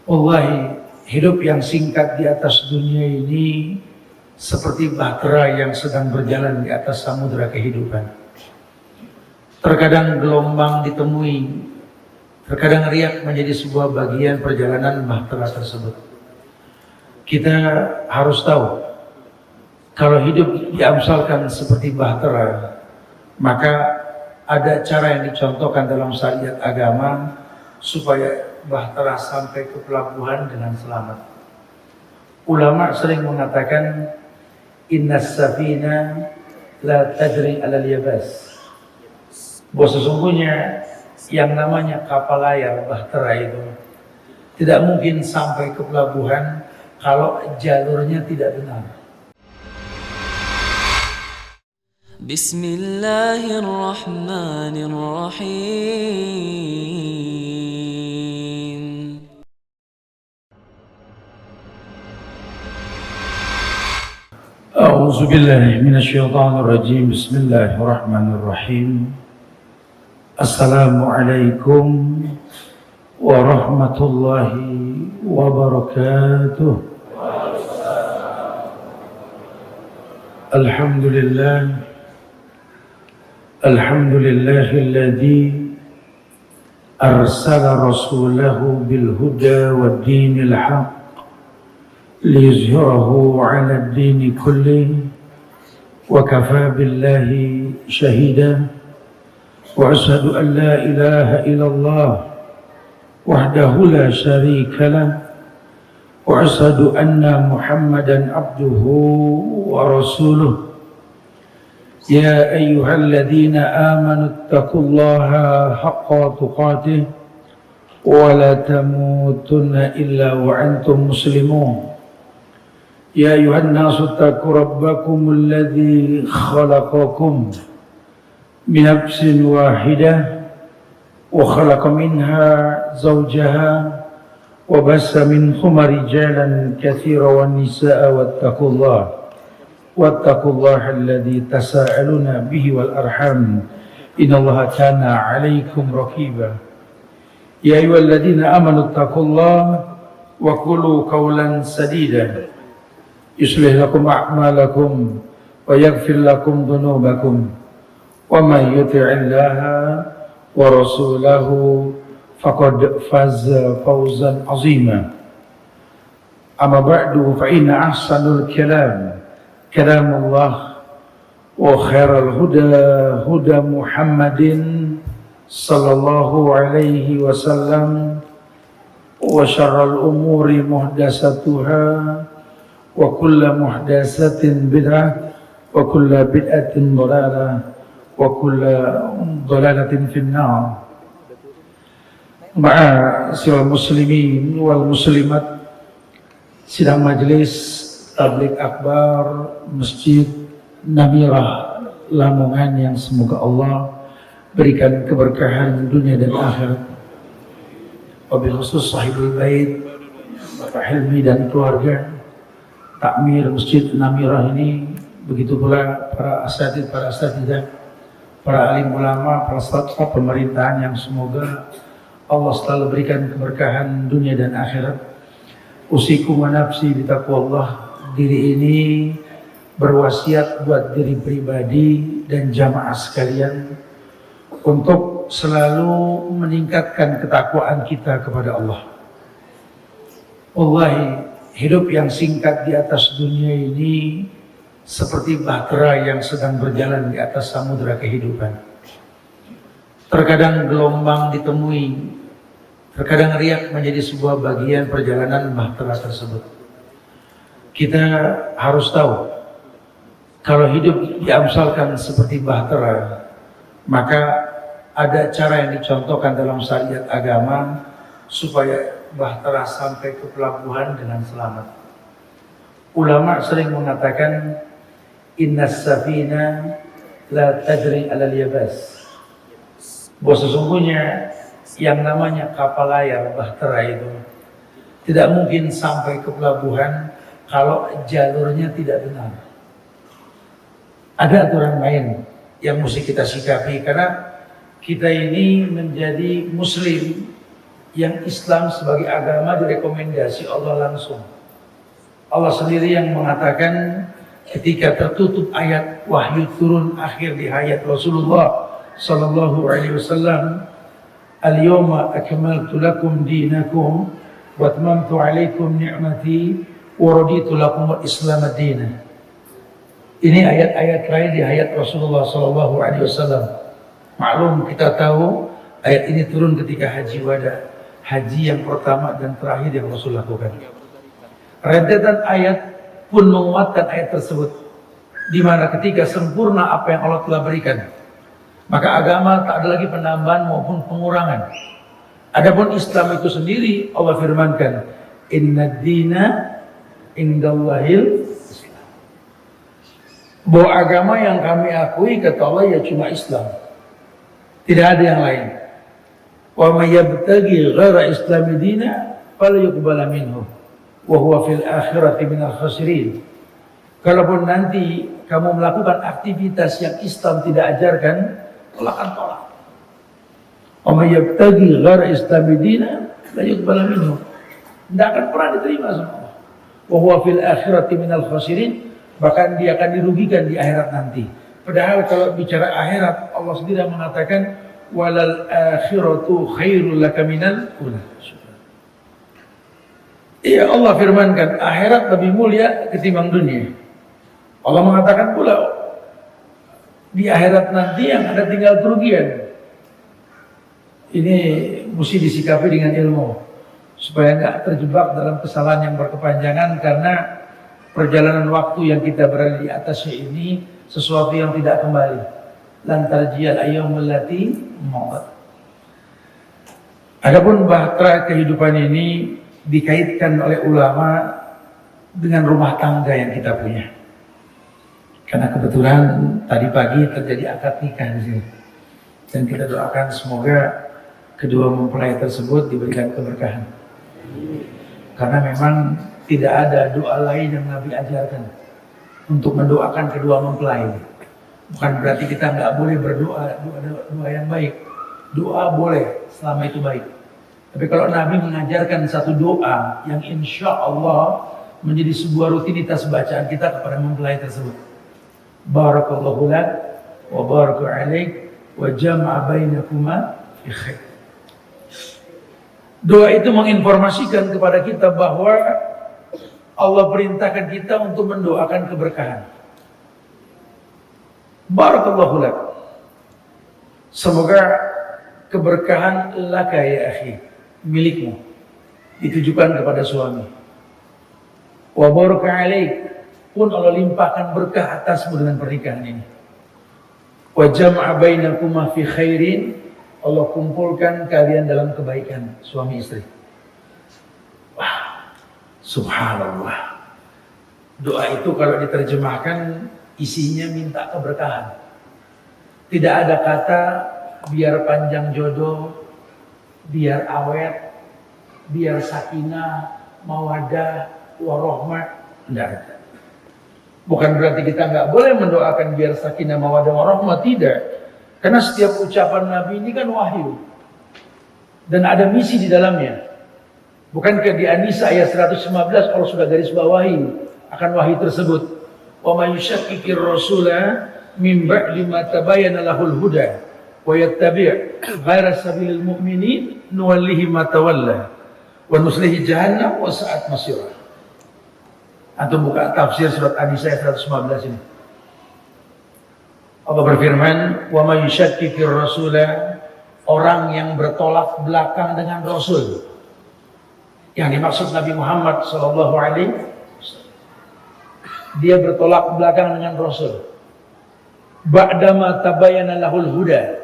Wallahi, hidup yang singkat di atas dunia ini seperti bahtera yang sedang berjalan di atas samudera kehidupan. Terkadang gelombang ditemui, terkadang riak menjadi sebuah bagian perjalanan bahtera tersebut. Kita harus tahu, kalau hidup diamsalkan seperti bahtera, maka ada cara yang dicontohkan dalam syariat agama supaya bahtera sampai ke pelabuhan dengan selamat. Ulama sering mengatakan, innas safina la tajri alal yabas, bahwa sesungguhnya yang namanya kapal layar bahtera itu tidak mungkin sampai ke pelabuhan kalau jalurnya tidak benar. Bismillahirrahmanirrahim. A'udzu billahi minasyaitonir rajim. Bismillahirrahmanirrahim. Assalamualaikum warahmatullahi wabarakatuh. Alhamdulillah. Alhamdulillahilladzi arsala rasulahu bil huda wad dinil haqq liyuzhirahu 'ala ad-dini kullihi wa kafaa billahi shahida. وأشهد أن لا إله إلا الله وحده لا شريك له وأشهد أن محمدا عبده ورسوله يا أيها الذين آمنوا اتقوا الله حق تقاته ولا تموتن إلا وأنتم مسلمون يا أيها الناس اتقوا ربكم الذي خلقكم من نفس واحدة وخلق منها زوجها وبث منهما رجالا كثيرا والنساء واتقوا الله الذي تساءلون به والأرحام إن الله كان عليكم رقيبا يا أيها الذين آمنوا اتقوا الله وقولوا قولا سديدا يصلح لكم أعمالكم ويغفر لكم ذنوبكم ومن يطع الله ورسوله فقد فاز فوزا عظيما أما بعد فإن أحسن الكلام كلام الله وخير الهدى هدى محمد صلى الله عليه وسلم وشر الأمور محدثاتها وكل محدثة بدعة وكل بدعة ضلالة wa kulla dhalalatin finnar. Ma'asyiral muslimin wal muslimat, sidang majelis tabligh akbar Masjid Namirah Lamongan yang semoga Allah berikan keberkahan dunia dan akhirat. Wabil khusus sahibul bait Bapak Hilmi dan keluarga, takmir Masjid Namirah ini, begitu pula para asatidzah, para alim ulama, para staf pemerintahan yang semoga Allah selalu berikan keberkahan dunia dan akhirat. Usikum wa nafsi bitaqwallah. Diri ini berwasiat buat diri pribadi dan jamaah sekalian untuk selalu meningkatkan ketakwaan kita kepada Allah. Wallahi, hidup yang singkat di atas dunia ini seperti bahtera yang sedang berjalan di atas samudera kehidupan. Terkadang gelombang ditemui, terkadang riak menjadi sebuah bagian perjalanan bahtera tersebut. Kita harus tahu, kalau hidup diamsalkan seperti bahtera, maka ada cara yang dicontohkan dalam syariat agama supaya bahtera sampai ke pelabuhan dengan selamat. Ulama sering mengatakan, innas safina la tajri alal yabas, bahwa sesungguhnya yang namanya kapal layar bahtera itu tidak mungkin sampai ke pelabuhan kalau jalurnya tidak benar. Ada aturan main yang mesti kita sikapi, karena kita ini menjadi muslim yang Islam sebagai agama direkomendasi Allah langsung. Allah sendiri yang mengatakan ketika tertutup ayat wahyu turun akhir di hayat Rasulullah sallallahu alaihi wasallam, al-yawma akmaltu lakum dinakum wa atmamtu alaikum ni'mati wa raditu lakum al-islam ad-din. Ini ayat-ayat terakhir di hayat Rasulullah sallallahu alaihi wasallam. Maklum kita tahu ayat ini turun ketika haji wada, haji yang pertama dan terakhir yang Rasul lakukan. Rentetan ayat pun menguatkan ayat tersebut, di mana ketika sempurna apa yang Allah telah berikan, maka agama tak ada lagi penambahan maupun pengurangan. Adapun Islam itu sendiri Allah firmankan, Inna dina indallahil Islam. Bahwa agama yang kami akui kata Allah ya cuma Islam, tidak ada yang lain. Wa may yabtaghi ghaira islami dina fala yuqbala minhu wa huwa fil akhirati minal khasirin. Kalaupun nanti kamu melakukan aktivitas yang Islam tidak ajarkan, tolak. Wa may yabtaghi ghaira islami dina la yuqbala minhu. Tidak akan pernah diterima sama Allah. Wa huwa fil akhirati minal khasirin, bahkan dia akan dirugikan di akhirat nanti. Padahal kalau bicara akhirat, Allah sendiri mengatakan walal akhiratu khairul laka minal ula. Iya, Allah firmankan akhirat lebih mulia ketimbang dunia. Allah mengatakan pula di akhirat nanti yang ada tinggal kerugian. Ini mesti disikapi dengan ilmu supaya nggak terjebak dalam kesalahan yang berkepanjangan, karena perjalanan waktu yang kita berada di atasnya ini sesuatu yang tidak kembali. Lantar jiyal ayyamul lati maut. Adapun bahtera kehidupan ini dikaitkan oleh ulama dengan rumah tangga yang kita punya. Karena kebetulan tadi pagi terjadi akad nikah di sini. Dan kita doakan semoga kedua mempelai tersebut diberikan keberkahan. Karena memang tidak ada doa lain yang Nabi ajarkan untuk mendoakan kedua mempelai. Bukan berarti kita nggak boleh berdoa doa yang baik. Doa boleh selama itu baik. Tapi kalau Nabi mengajarkan satu doa yang insya Allah menjadi sebuah rutinitas bacaan kita kepada mempelai tersebut. Barakallahu lak wa baraka alaik wa jama'a bainakuma fi khair. Doa itu menginformasikan kepada kita bahwa Allah perintahkan kita untuk mendoakan keberkahan. Barakallahu lak. Semoga keberkahan laka ya akhi, milikmu, ditujukan kepada suami. Wa baraka alaik, pun Allah limpahkan berkah atasmu dengan pernikahan ini. Wa jama'a bainakuma fi khairin, Allah kumpulkan kalian dalam kebaikan suami istri. Wah, subhanallah. Doa itu kalau diterjemahkan isinya minta keberkahan. Tidak ada kata biar panjang jodoh, biar awet, biar sakinah, mawadah, warahmah. Tidak ada. Bukan berarti kita nggak boleh mendoakan biar sakinah, mawadah, warahmah, tidak. Karena setiap ucapan Nabi ini kan wahyu. Dan ada misi di dalamnya. Bukankah di An-Nisa ayat 115 Allah sudah garis bawahi akan wahyu tersebut. Wa may yushakkikir rasula min ba'di ma tabayyana lahul huda wa yattabi' ghaira sabilil mu'minin nuwallihi ma tawalla wa nuslihi jahannam wa sa'at masira. Atau buka tafsir surat An-Nisa ayat 115 ini. Allah berfirman, wa may yushakkikir rasula, orang yang bertolak belakang dengan Rasul. Yang dimaksud Nabi Muhammad sallallahu alaihi wasallam. Dia bertolak belakang dengan Rasul. Ba'dama tabayyana lahul huda.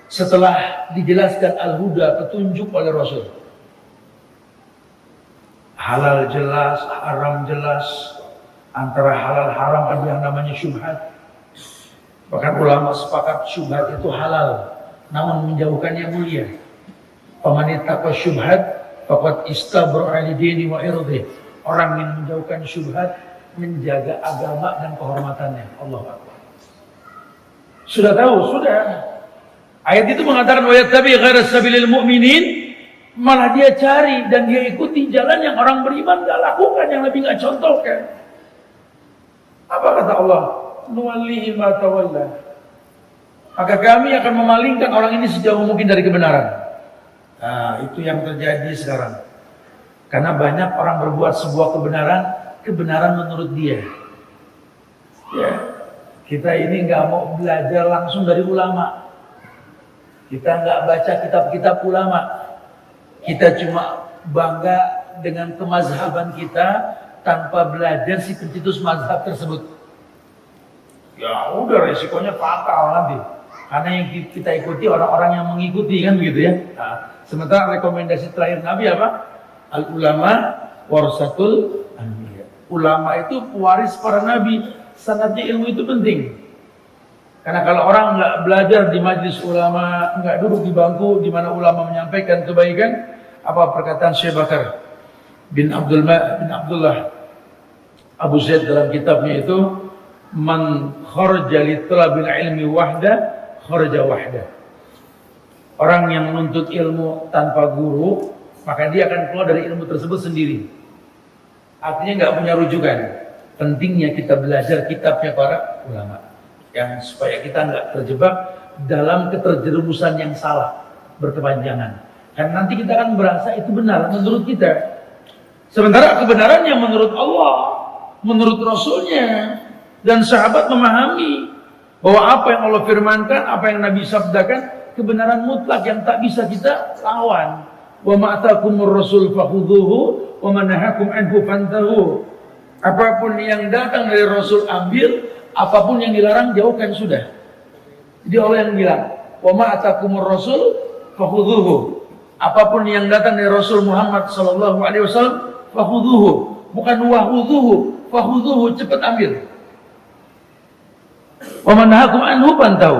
Setelah dijelaskan al-huda, petunjuk oleh Rasul. Halal jelas, haram jelas. Antara halal haram ada yang namanya syubhat. Bahkan ulama sepakat syubhat itu halal, namun menjauhkannya mulia. Faman ittaqa syubhat faqad istabra'a li dini wa irdih. Orang yang menjauhkan syubhat menjaga agama dan kehormatannya. Allahu Akbar. Sudah tahu, sudah. Ayat itu mengatakan wa yattabi' ghaira sabilil mu'minin, Malah dia cari dan dia ikuti jalan yang orang beriman gak lakukan, yang Nabi gak contohkan. Apa kata Allah? Nuwallihi ma tawalla. Maka kami akan memalingkan orang ini sejauh mungkin dari kebenaran. Nah, itu yang terjadi sekarang. Karena banyak orang berbuat sebuah kebenaran menurut dia. Ya, kita ini nggak mau belajar langsung dari ulama. Kita nggak baca kitab-kitab ulama. Kita cuma bangga dengan kemazhaban kita tanpa belajar si pencetus mazhab tersebut. Ya udah, resikonya fatal nanti. Karena yang kita ikuti orang-orang yang mengikuti, kan begitu ya. Nah, sementara rekomendasi terakhir Nabi apa? Al ulama warasatul anbiya. Ulama itu pewaris para nabi. Sangatnya ilmu itu penting. Karena kalau orang nggak belajar di majelis ulama, nggak duduk di bangku di mana ulama menyampaikan kebaikan, apa perkataan Syekh Bakar bin Abdullah Abu Zaid dalam kitabnya itu, man kharaja li talabil ilmi wahda kharaja wahda. Orang yang menuntut ilmu tanpa guru, maka dia akan keluar dari ilmu tersebut sendiri. Artinya nggak punya rujukan. Pentingnya kita belajar kitabnya para ulama, yang supaya kita nggak terjebak dalam keterjerumusan yang salah berkepanjangan. Karena nanti kita akan merasa itu benar menurut kita. Sementara kebenaran yang menurut Allah, menurut Rasulnya, dan sahabat memahami bahwa apa yang Allah firmankan, apa yang Nabi sabdakan, kebenaran mutlak yang tak bisa kita lawan. Wa ma'atakumur rasul fakhudhuhu wa manahakum anhu fantahu. Apapun yang datang dari Rasul ambil, apapun yang dilarang jauhkan sudah. Jadi Allah yang bilang, wa ma'atakumur rasul fakhudhuhu. Apapun yang datang dari Rasul Muhammad sallallahu alaihi wasallam, fakhudhuhu, bukan wahudhuhu, fakhudhuhu, cepat ambil. Wa manahakum anhu fantahu.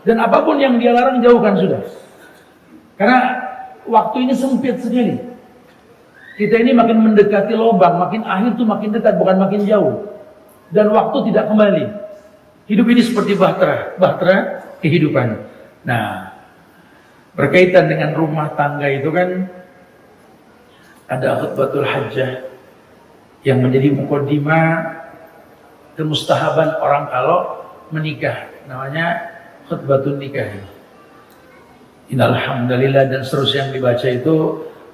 Dan apapun yang dia larang jauhkan sudah. Karena waktu ini sempit sekali. Kita ini makin mendekati lubang, makin akhir tuh makin dekat, bukan makin jauh. Dan waktu tidak kembali. Hidup ini seperti bahtera kehidupan. Nah, berkaitan dengan rumah tangga itu kan ada khutbatul hajjah yang menjadi muqaddimah kemustahaban orang kalau menikah. Namanya khutbatul nikah. Innal hamdalillah dan seterusnya yang dibaca itu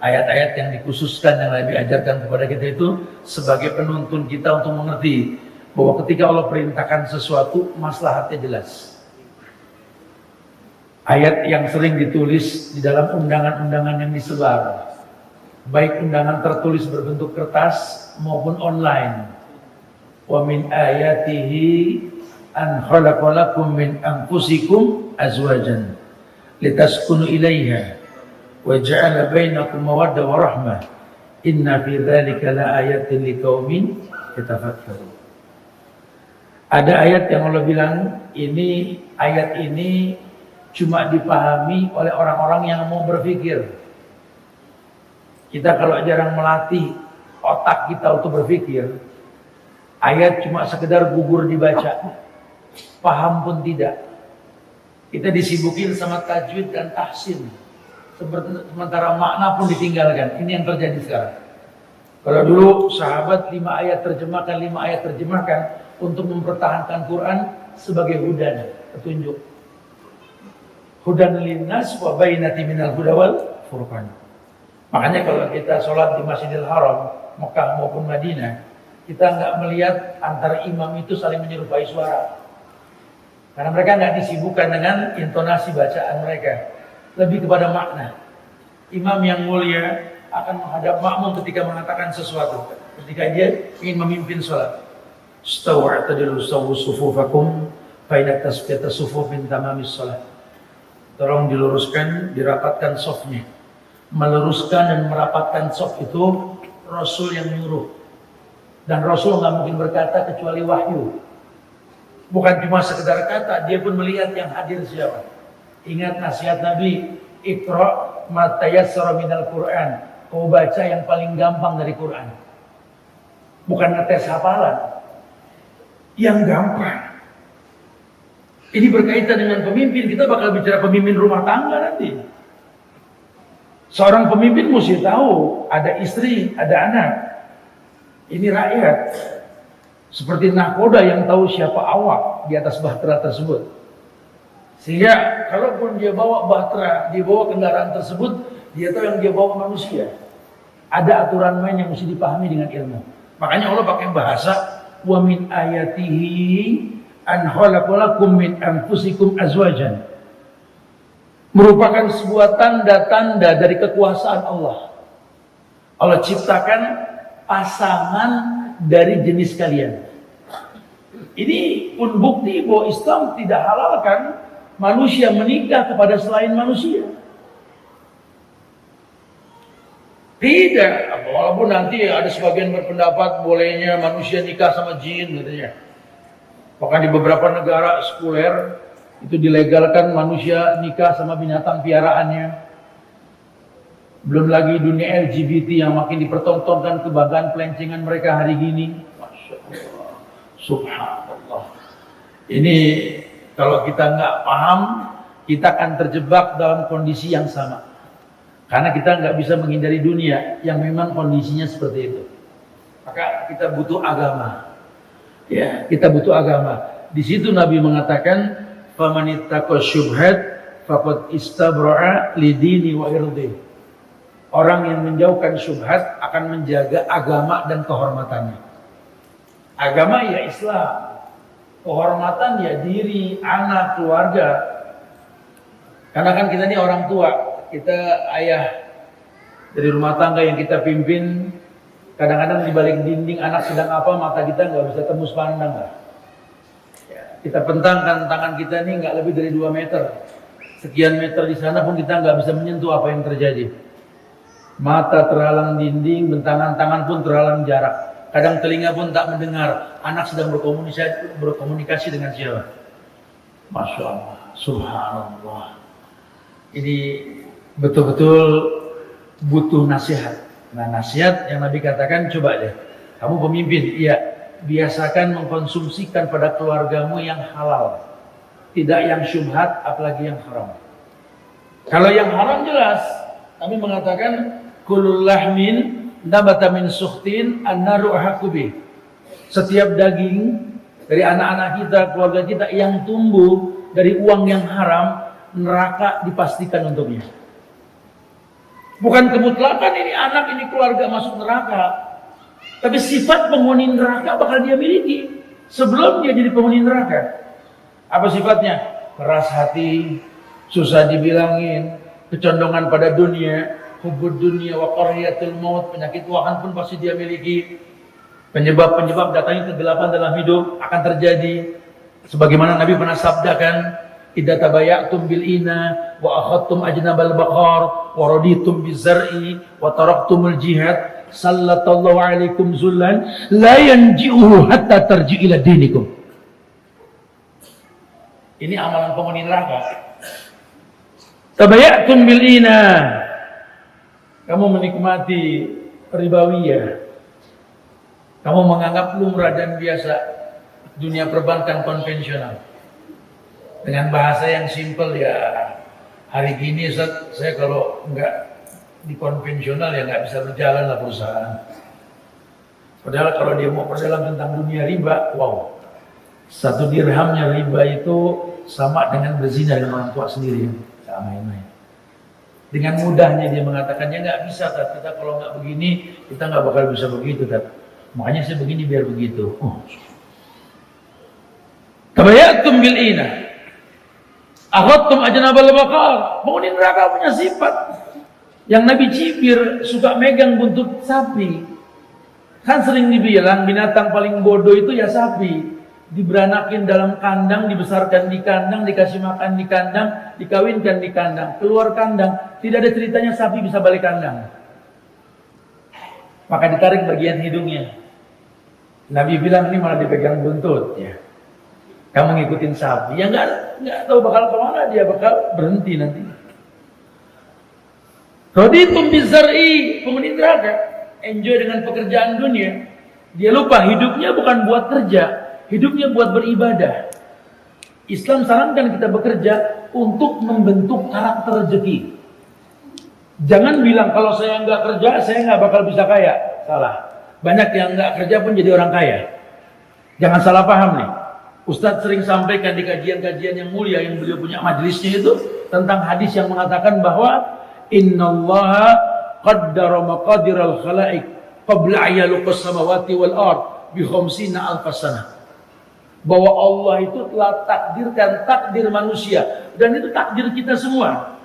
ayat-ayat yang dikhususkan yang Nabi ajarkan kepada kita itu sebagai penuntun kita untuk mengerti bahwa ketika Allah perintahkan sesuatu maslahatnya jelas. Ayat yang sering ditulis di dalam undangan-undangan yang disebar, baik undangan tertulis berbentuk kertas maupun online. Wa min ayatihi an khalaqalakum min anfusikum azwajan litaskunu ilaiha wa ja'ala bainakum mawaddah wa rahmah inna fi dzalika laayatin liqaumin yatafakkarun. Ada ayat yang Allah bilang ini, ayat ini cuma dipahami oleh orang-orang yang mau berpikir. Kita kalau jarang melatih otak kita untuk berpikir, ayat cuma sekedar gugur dibaca, paham pun tidak. Kita disibukin sama tajwid dan tahsin, sementara makna pun ditinggalkan. Ini yang terjadi sekarang. Kalau dulu sahabat 5 ayat terjemahkan untuk mempertahankan Quran sebagai hudan, petunjuk. Hudan linnas wa bainati minal huda wal furqan. Makanya kalau kita sholat di Masjidil Haram, Mekah maupun Madinah, kita nggak melihat antara imam itu saling menyerupai suara. Karena mereka nggak disibukkan dengan intonasi bacaan mereka, lebih kepada makna. Imam yang mulia akan menghadap makmum ketika mengatakan sesuatu, ketika dia ingin memimpin sholat. Stawa'tadilu sawu sufufakum faidat tasbiyata sufufin tamamis sholat. Tolong diluruskan, dirapatkan sofnya. Meluruskan dan merapatkan sof itu Rasul yang nyuruh. Dan Rasul nggak mungkin berkata kecuali wahyu. Bukan cuma sekedar kata, dia pun melihat yang hadir siapa. Ingat nasihat Nabi, Iqra' ma tayassara minal Qur'an. Kau baca yang paling gampang dari Quran. Bukan ngetes hafalan. Yang gampang. Ini berkaitan dengan pemimpin. Kita bakal bicara pemimpin rumah tangga nanti. Seorang pemimpin mesti tahu ada istri, ada anak. Ini rakyat. Seperti nahkoda yang tahu siapa awak di atas bahtera tersebut. Sehingga kalaupun dia bawa bahtera, dia bawa kendaraan tersebut, dia tahu yang dia bawa manusia. Ada aturan main yang mesti dipahami dengan ilmu. Makanya Allah pakai bahasa wa min ayatihi an khalaqalakum min anfusikum azwajan. Merupakan sebuah tanda-tanda dari kekuasaan Allah. Allah ciptakan pasangan dari jenis kalian. Ini pun bukti bahwa Islam tidak halalkan manusia menikah kepada selain manusia. Tidak, walaupun nanti ada sebagian berpendapat bolehnya manusia nikah sama jin katanya. Bahkan di beberapa negara sekuler itu dilegalkan manusia nikah sama binatang piaraannya. Belum lagi dunia LGBT yang makin dipertontonkan kebanggaan pelencengan mereka hari gini. Masya Allah, subhanallah. Ini kalau kita nggak paham, kita akan terjebak dalam kondisi yang sama. Karena kita nggak bisa menghindari dunia yang memang kondisinya seperti itu. Maka kita butuh agama. Ya, kita butuh agama. Di situ Nabi mengatakan, "Famanittaqa syubhat faqad istabra'a lidini wa irdi." Orang yang menjauhkan syubhat akan menjaga agama dan kehormatannya. Agama ya Islam, kehormatan ya diri, anak, keluarga. Karena kan kita ini orang tua, kita ayah dari rumah tangga yang kita pimpin. Kadang-kadang di balik dinding anak sedang apa, mata kita nggak bisa tembus pandang lah. Ya, kita pentangkan tangan kita ini nggak lebih dari 2 meter. Sekian meter di sana pun kita nggak bisa menyentuh apa yang terjadi. Mata terhalang dinding, bentangan tangan pun terhalang jarak. Kadang telinga pun tak mendengar anak sedang berkomunikasi dengan siapa. Masya Allah, subhanallah. Ini betul-betul butuh nasihat. Nah, nasihat yang Nabi katakan, coba deh, kamu pemimpin, iya, biasakan mengkonsumsikan pada keluargamu yang halal, tidak yang syubhat, apalagi yang haram. Kalau yang haram jelas, Nabi mengatakan, kullu lahmin nabata min sukhtin an-naru ahaqu. Setiap daging dari anak-anak kita, keluarga kita yang tumbuh dari uang yang haram, neraka dipastikan untuknya. Bukan kemutlakan ini anak, ini keluarga masuk neraka. Tapi sifat penghuni neraka bakal dia miliki sebelum dia jadi penghuni neraka. Apa sifatnya? Keras hati, susah dibilangin, kecondongan pada dunia, hubud dunia wa qariyatul maut, penyakit wahan pun pasti dia miliki. Penyebab-penyebab datangnya kegelapan dalam hidup akan terjadi. Sebagaimana Nabi pernah sabdakan, idza tabayatum bil ina wa akhadtum ajnabal baqar wa raditum bizar'i wa taraktumul jihad sallallahu alaikum zullan la yanji'u hatta tarji'u ila dinikum. Ini amalan penghuni neraka. Tabayatum bil ina, kamu menikmati ribawiyah, kamu menganggap lumrah dan biasa dunia perbankan konvensional. Dengan bahasa yang simpel ya, hari gini saya kalau nggak di konvensional ya nggak bisa berjalan lah perusahaan. Padahal kalau dia mau perdalam tentang dunia riba, wow, 1 dirhamnya riba itu sama dengan berzina dengan orang tua sendiri. Nggak main-main. Dengan mudahnya dia mengatakan, ya nggak bisa, kita kalau nggak begini kita nggak bakal bisa begitu, makanya saya begini biar begitu. Tabayatum bil ina akhadtum ajnabal baqar. Penghuni neraka punya sifat yang Nabi cibir, suka megang buntut sapi. Kan sering dibilang binatang paling bodoh itu ya sapi. Diberanakin dalam kandang, dibesarkan di kandang, dikasih makan di kandang, dikawinkan di kandang, keluar kandang, tidak ada ceritanya sapi bisa balik kandang. Maka ditarik bagian hidungnya. Nabi bilang ini malah dipegang buntut ya. Kamu ngikutin sapi, ya nggak tahu bakal kemana dia, bakal berhenti nanti. Raditum bizar'i, penghuni neraka, enjoy dengan pekerjaan dunia. Dia lupa hidupnya bukan buat kerja, hidupnya buat beribadah. Islam sarankan kita bekerja untuk membentuk karakter rezeki. Jangan bilang kalau saya nggak kerja, saya nggak bakal bisa kaya. Salah. Banyak yang nggak kerja pun jadi orang kaya. Jangan salah paham nih. Ustadz sering sampaikan di kajian-kajian yang mulia yang beliau punya majelisnya itu tentang hadis yang mengatakan bahwa innallaha qaddara maqadiral khalaiq qabla ayaluqas samawati wal ard bi khamsina alf sanah. Bahwa Allah itu telah takdirkan takdir manusia dan itu takdir kita semua.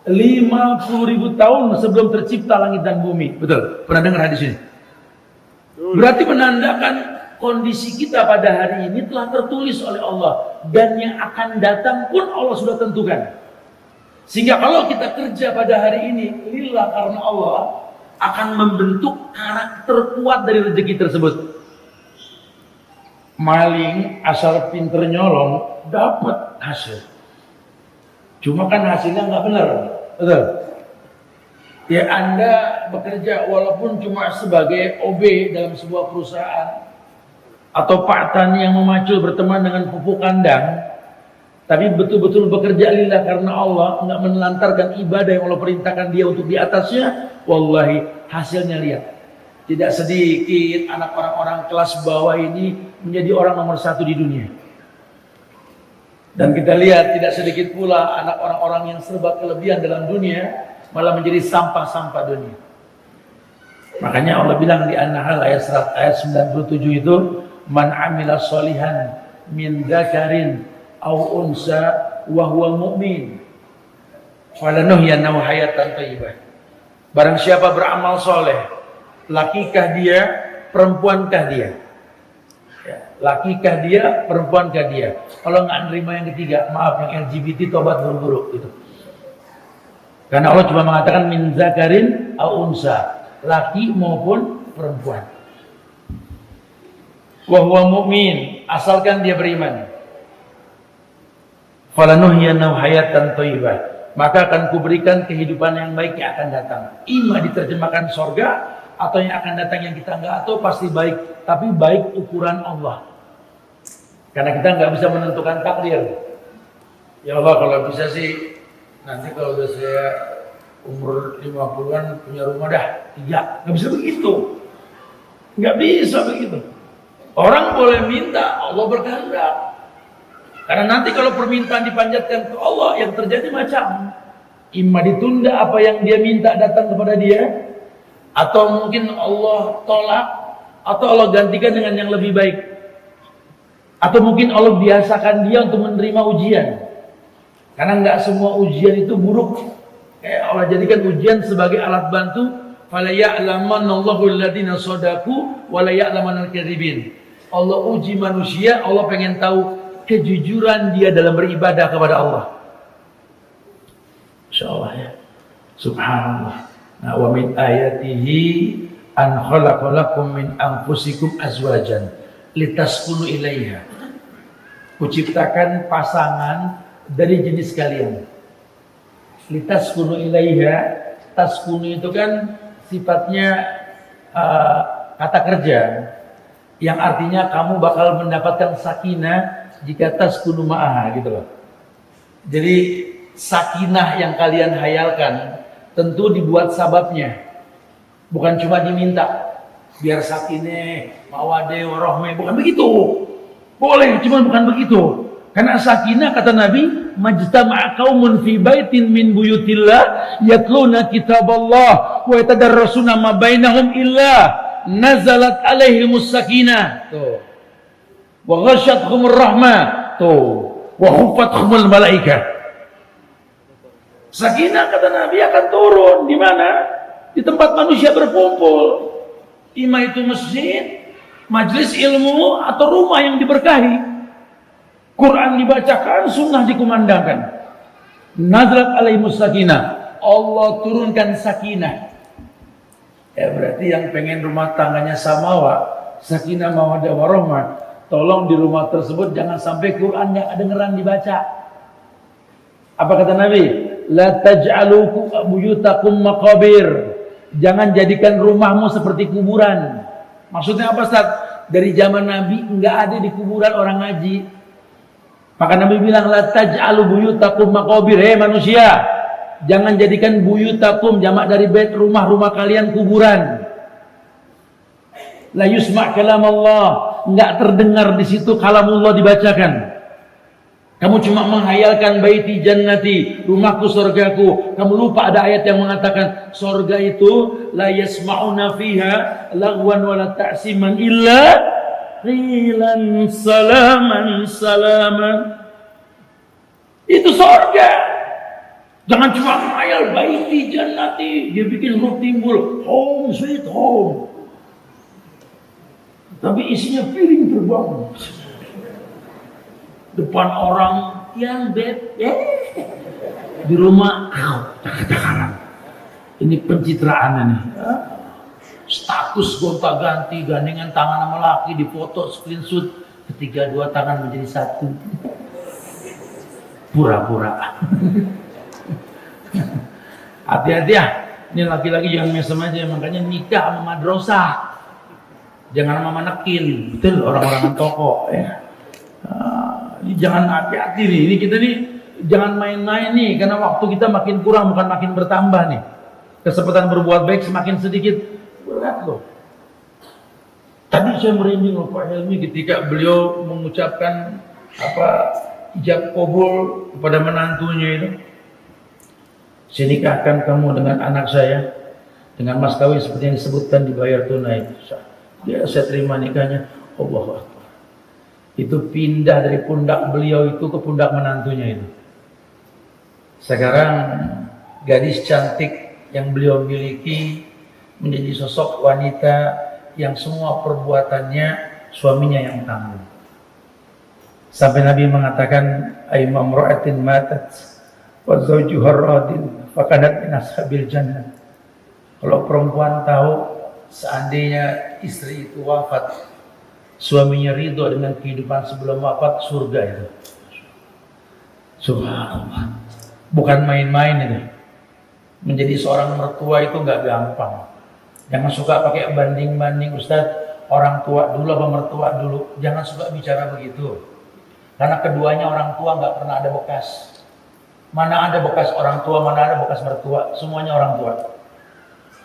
50.000 tahun sebelum tercipta langit dan bumi. Betul? Pernah dengar hadis ini? Berarti menandakan kondisi kita pada hari ini telah tertulis oleh Allah. Dan yang akan datang pun Allah sudah tentukan. Sehingga kalau kita kerja pada hari ini, lillah karena Allah akan membentuk karakter kuat dari rezeki tersebut. Maling asal pinter nyolong dapat hasil. Cuma kan hasilnya nggak benar. Betul. Ya Anda bekerja walaupun cuma sebagai OB dalam sebuah perusahaan atau Pak Tani yang memacul berteman dengan pupuk kandang, tapi betul-betul bekerja lillah karena Allah, nggak menelantarkan ibadah yang Allah perintahkan dia untuk di atasnya, wallahi hasilnya lihat. Tidak sedikit anak orang-orang kelas bawah ini menjadi orang nomor 1 di dunia. Dan kita lihat tidak sedikit pula anak orang-orang yang serba kelebihan dalam dunia malah menjadi sampah-sampah dunia. Makanya Allah bilang di An-Nahl ayat 97 itu, man amila sholihan min dzakarin aw unsa wa huwa mu'min falanuhyiyannahu hayatan thayyibah. Barang siapa beramal soleh, lakikah dia, perempuankah dia? Ya, lakikah dia, perempuankah dia? Kalau nggak nerima yang ketiga, maaf, yang LGBT tobat buru-buru itu. Karena Allah cuma mengatakan min zakarin aw unsa, laki maupun perempuan. Wa huwa mu'min, asalkan dia beriman. Falanuhyiyannahu hayatan thayyibah, maka akan kuberikan kehidupan yang baik yang akan datang. Ima diterjemahkan sorga, atau yang akan datang yang kita nggak tahu pasti baik, tapi baik ukuran Allah. Karena kita nggak bisa menentukan takdir. Ya Allah, kalau bisa sih nanti kalau udah saya umur 50-an punya rumah dah 3. Nggak bisa begitu. Nggak bisa begitu. Orang boleh minta, Allah berkehendak. Karena nanti kalau permintaan dipanjatkan ke Allah, yang terjadi macam imma ditunda apa yang dia minta datang kepada dia, atau mungkin Allah tolak, atau Allah gantikan dengan yang lebih baik, atau mungkin Allah biasakan dia untuk menerima ujian. Karena nggak semua ujian itu buruk. Allah jadikan ujian sebagai alat bantu. Fala ya'lamannallahu alladziina shadaqu wa la ya'lamannal kadzibin. Allah uji manusia, Allah pengen tahu kejujuran dia dalam beribadah kepada Allah. Insyaallah ya. Subhanallah. Nah, wa min ayatihi an khalaqalakum min anfusikum azwajan litaskunu ilaiha. Kuciptakan pasangan dari jenis kalian. Litaskunu ilaiha, taskunu itu kan sifatnya kata kerja yang artinya kamu bakal mendapatkan sakinah jika taskunu ma'aha gitu loh. Jadi sakinah yang kalian hayalkan tentu dibuat sababnya, bukan cuma diminta biar sakinah mawaddah warahmah, bukan begitu. Boleh, cuma bukan begitu. Karena sakinah kata Nabi, majtama'a qaumun fi baitin min buyutillah yatluna kitaballah wa yatadarrasuna ma bainahum illa nazalat alaihimus sakinah. Tuh. Wa ghasyatuhumur rahmah. Tuh. Wa khufathumul malaikah. Sakinah kata Nabi akan turun di mana? Di tempat manusia berkumpul. Ima itu masjid, majelis ilmu, atau rumah yang diberkahi. Quran dibacakan, sunnah dikumandangkan. Nazalat alaihimus sakinah. Allah turunkan sakinah. Ya berarti yang pengen rumah tangganya samawa, sakinah mawaddah warahmah, tolong di rumah tersebut jangan sampai Quran yang kedengeran dibaca. Apa kata Nabi? La taj'alu buyutakum maqabir. Jangan jadikan rumahmu seperti kuburan. Maksudnya apa Ustaz? Dari zaman Nabi enggak ada di kuburan orang ngaji. Maka Nabi bilang la taj'alu buyutakum maqabir. Hei manusia, Jangan jadikan buyutakum jamak dari bait, rumah-rumah kalian kuburan. La yusma' kalam Allah, enggak terdengar di situ kalamullah dibacakan. Kamu cuma menghayalkan baiti jannati, rumahku surgaku. Kamu lupa ada ayat yang mengatakan surga itu la yasma'una fiha lagwan wala ta'siman illa qilan salaman salaman. Itu surga. Jangan cuma menghayal baiti jannati, dia bikin huruf timbul home sweet home. Tapi isinya piring terbang. Depan orang yang beb, di rumah, cakap-cakapan. Ini pencitraan nih. Status gonta-ganti, gandengan tangan sama laki, difoto, screenshot, ketiga dua tangan menjadi satu. Pura-pura. Hati-hati ya. Ini laki-laki jangan mesem aja, makanya nikah sama madrasah. Jangan sama manekil, betul orang-orang toko ya. Jangan hati-hati nih. Ini kita nih jangan main-main nih, karena waktu kita makin kurang bukan makin bertambah nih. Kesempatan berbuat baik semakin sedikit. Berat loh. Tadi saya merinding loh Pak Helmi ketika beliau mengucapkan ijab kabul kepada menantunya itu. Saya nikahkan kamu dengan anak saya dengan mas kawin seperti yang disebutkan, dibayar tunai. Ya, saya terima nikahnya. Allahu Akbar. Itu pindah dari pundak beliau itu ke pundak menantunya itu. Sekarang gadis cantik yang beliau miliki menjadi sosok wanita yang semua perbuatannya suaminya yang tanggung. Sampai Nabi mengatakan aymam ra'atin matat wa zawjuha radin fakanat min ashabil jannah. Kalau perempuan tahu seandainya istri itu wafat, suaminya ridho dengan kehidupan sebelum wafat, surga itu. Subhanallah. Bukan main-main ini. Menjadi seorang mertua itu nggak gampang. Jangan suka pakai banding-banding, Ustaz. Orang tua dulu apa mertua dulu? Jangan suka bicara begitu. Karena keduanya orang tua nggak pernah ada bekas. Mana ada bekas orang tua, mana ada bekas mertua. Semuanya orang tua.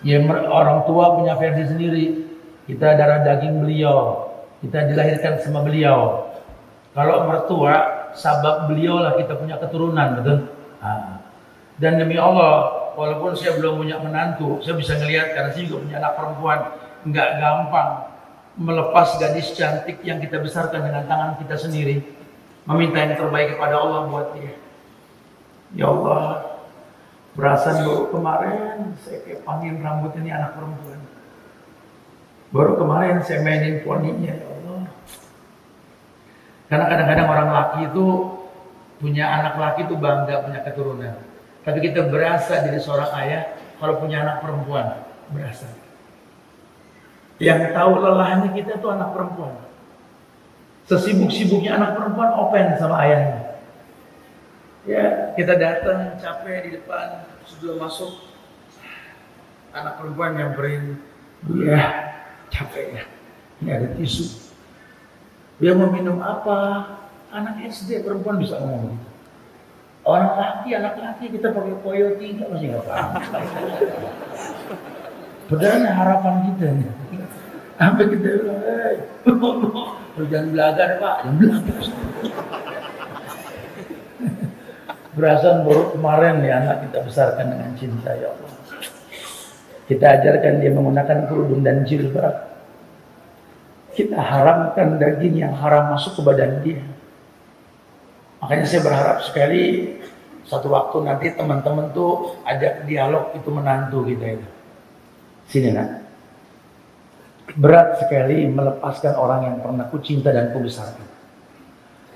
Ya, orang tua punya versi sendiri. Kita darah daging beliau. Kita dilahirkan sama beliau. Kalau mertua, sabab beliau lah kita punya keturunan, betul? Dan demi Allah, walaupun saya belum punya menantu, saya bisa ngelihat karena saya juga punya anak perempuan. Nggak gampang melepas gadis cantik yang kita besarkan dengan tangan kita sendiri, meminta yang terbaik kepada Allah buat dia. Ya Allah, berasan baru kemarin saya kayak panggil rambut ini anak perempuan. Baru kemarin saya mainin poninya, ya Allah. Karena kadang-kadang orang laki itu punya anak laki itu bangga punya keturunan. Tapi kita berasa jadi seorang ayah kalau punya anak perempuan, berasa. Yang tahu lelahnya kita itu anak perempuan. Sesibuk-sibuknya anak perempuan open sama ayahnya. Ya, kita datang capek di depan, sudah masuk, anak perempuan nyamperin, ya capek ya, ini ada tisu. Dia mau minum apa? Anak SD perempuan bisa ngomong gitu. Orang laki, anak laki kita pakai koyo tiga masih nggak paham. Padahal harapan kita nih. Sampai kita bilang, jangan belajar Pak, jangan belajar. Berasan baru kemarin nih anak kita besarkan dengan cinta, ya Allah. Kita ajarkan dia menggunakan kerudung dan jilbab. Kita haramkan daging yang haram masuk ke badan dia. Makanya saya berharap sekali satu waktu nanti teman-teman tuh ajak dialog itu menantu kita itu. Sini nak. Berat sekali melepaskan orang yang pernah ku cinta dan ku besarkan.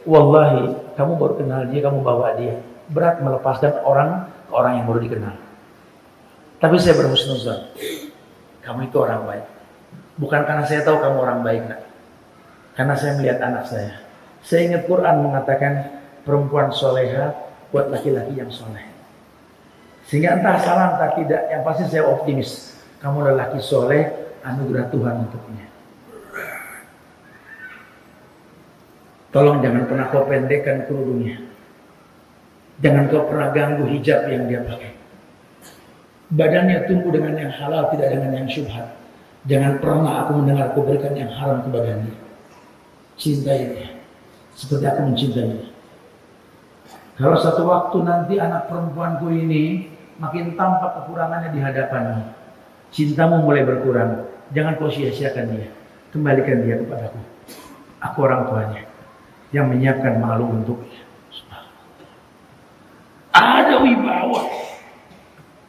Wallahi, kamu baru kenal dia, kamu bawa dia. Berat melepaskan orang ke orang yang baru dikenal. Tapi saya berhusnuzon, kamu itu orang baik. Bukan karena saya tahu kamu orang baik, nak. Karena saya melihat anak saya. Saya ingat Quran mengatakan perempuan soleha buat laki-laki yang soleh. Sehingga entah salah entah tidak, yang pasti saya optimis. Kamu lelaki soleh, anugerah Tuhan untuknya. Tolong jangan pernah kau pendekkan kerudungnya. Jangan kau pernah ganggu hijab yang dia pakai. badannya tumbuh dengan yang halal, tidak dengan yang syubhat. Jangan pernah aku mendengar aku berikan yang haram kepadanya. Cintai dia seperti aku mencintainya. Kalau satu waktu nanti anak perempuanku ini makin tampak kekurangannya di hadapanmu, cintamu mulai berkurang, jangan kau sia-siakan dia. Kembalikan dia kepadaku. Aku orang tuanya yang menyiapkan malu untuknya. Ada wibawa.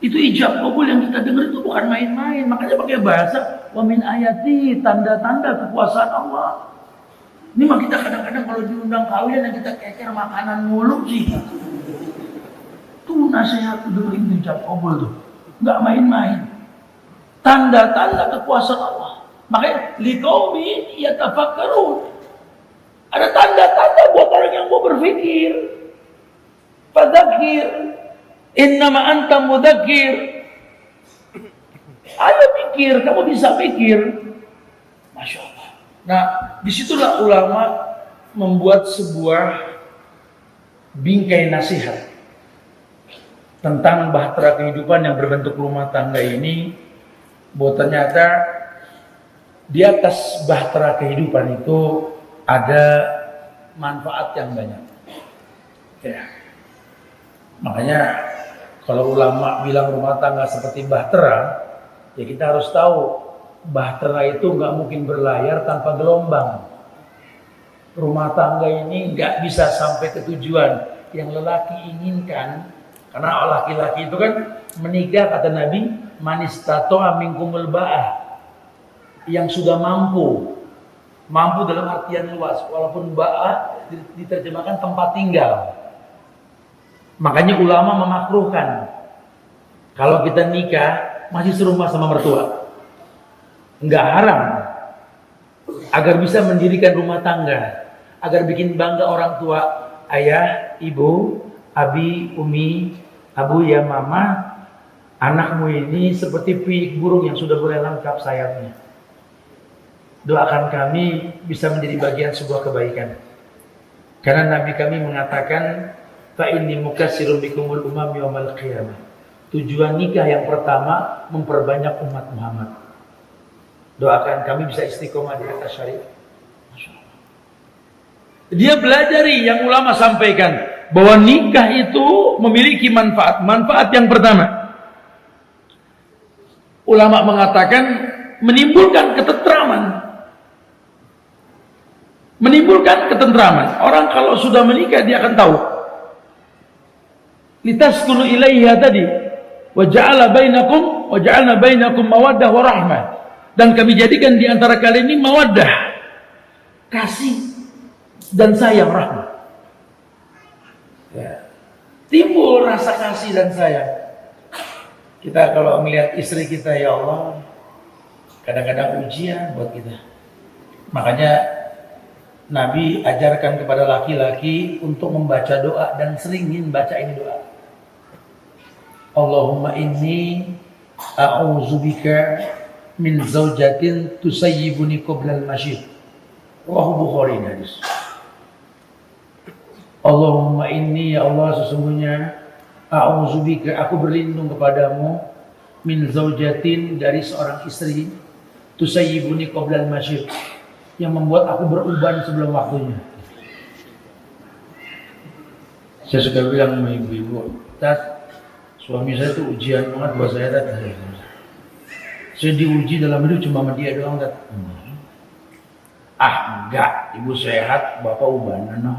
Itu ijab kabul yang kita dengar itu bukan main-main. Makanya pakai bahasa wa min ayati, tanda-tanda kekuasaan Allah. Ini mah kita kadang-kadang kalau diundang kawin yang kita keker makanan mulu sih. Tuh nasihat dengerin ijab kabul tuh. Enggak main-main. Tanda-tanda kekuasaan Allah. Makanya liqaumi yatafakkarun. Ada tanda-tanda buat orang yang mau berpikir. Fadzakir, innama anta mudzakir. Ayo pikir, kamu bisa pikir. Masya Allah. Nah, disitulah ulama membuat sebuah bingkai nasihat tentang bahtera kehidupan yang berbentuk rumah tangga ini. Bahwa ternyata di atas bahtera kehidupan itu ada manfaat yang banyak. Ya. Makanya kalau ulama bilang rumah tangga seperti bahtera, ya kita harus tahu bahtera itu nggak mungkin berlayar tanpa gelombang. Rumah tangga ini nggak bisa sampai ke tujuan yang lelaki inginkan, karena laki-laki itu kan menikah kata Nabi, manistato'a minkumul ba'ah, yang sudah mampu dalam artian luas, walaupun ba'ah diterjemahkan tempat tinggal. Makanya ulama memakruhkan kalau kita nikah masih serumah sama mertua, nggak haram, agar bisa mendirikan rumah tangga, agar bikin bangga orang tua, ayah, ibu, abi, umi, abu, ya mama, anakmu ini seperti piik burung yang sudah mulai lengkap sayapnya. Doakan kami bisa menjadi bagian sebuah kebaikan. Karena Nabi kami mengatakan, fa inni mukatsirun bikumul umam yaumal qiyamah. Tujuan nikah yang pertama memperbanyak umat Muhammad. Doakan kami bisa istiqomah di atas syariat. Dia belajari yang ulama sampaikan bahwa nikah itu memiliki manfaat. Manfaat yang pertama, ulama mengatakan menimbulkan ketentraman. Menimbulkan ketentraman. Orang kalau sudah menikah dia akan tahu. Litaskunu ilaiha tadi, wa ja'alna bainakum mawaddah wa rahmah. Dan kami jadikan di antara kalian ini mawaddah, kasih dan sayang, rahmat. Ya. Timbul rasa kasih dan sayang. Kita kalau melihat istri kita, ya Allah, kadang-kadang ujian buat kita. Makanya Nabi ajarkan kepada laki-laki untuk membaca doa dan seringin baca ini doa. Allahumma inni a'udzubika min zaujatin tusayyibuni qabla al-masyid. Rawahu Bukhari hadis. Allahumma inni, ya Allah, sesungguhnya a'udzubika, aku berlindung kepadamu, min zaujatin, dari seorang istri, tusayyibuni qabla al-masyid, yang membuat aku beruban sebelum waktunya. Saya suka bilang sama ibu-ibu, Tat, suami saya tuh ujian banget buat saya, Tat. Saya diuji dalam hidup cuma sama dia doang, Tat. Enggak, ibu sehat, bapak ubanan, no.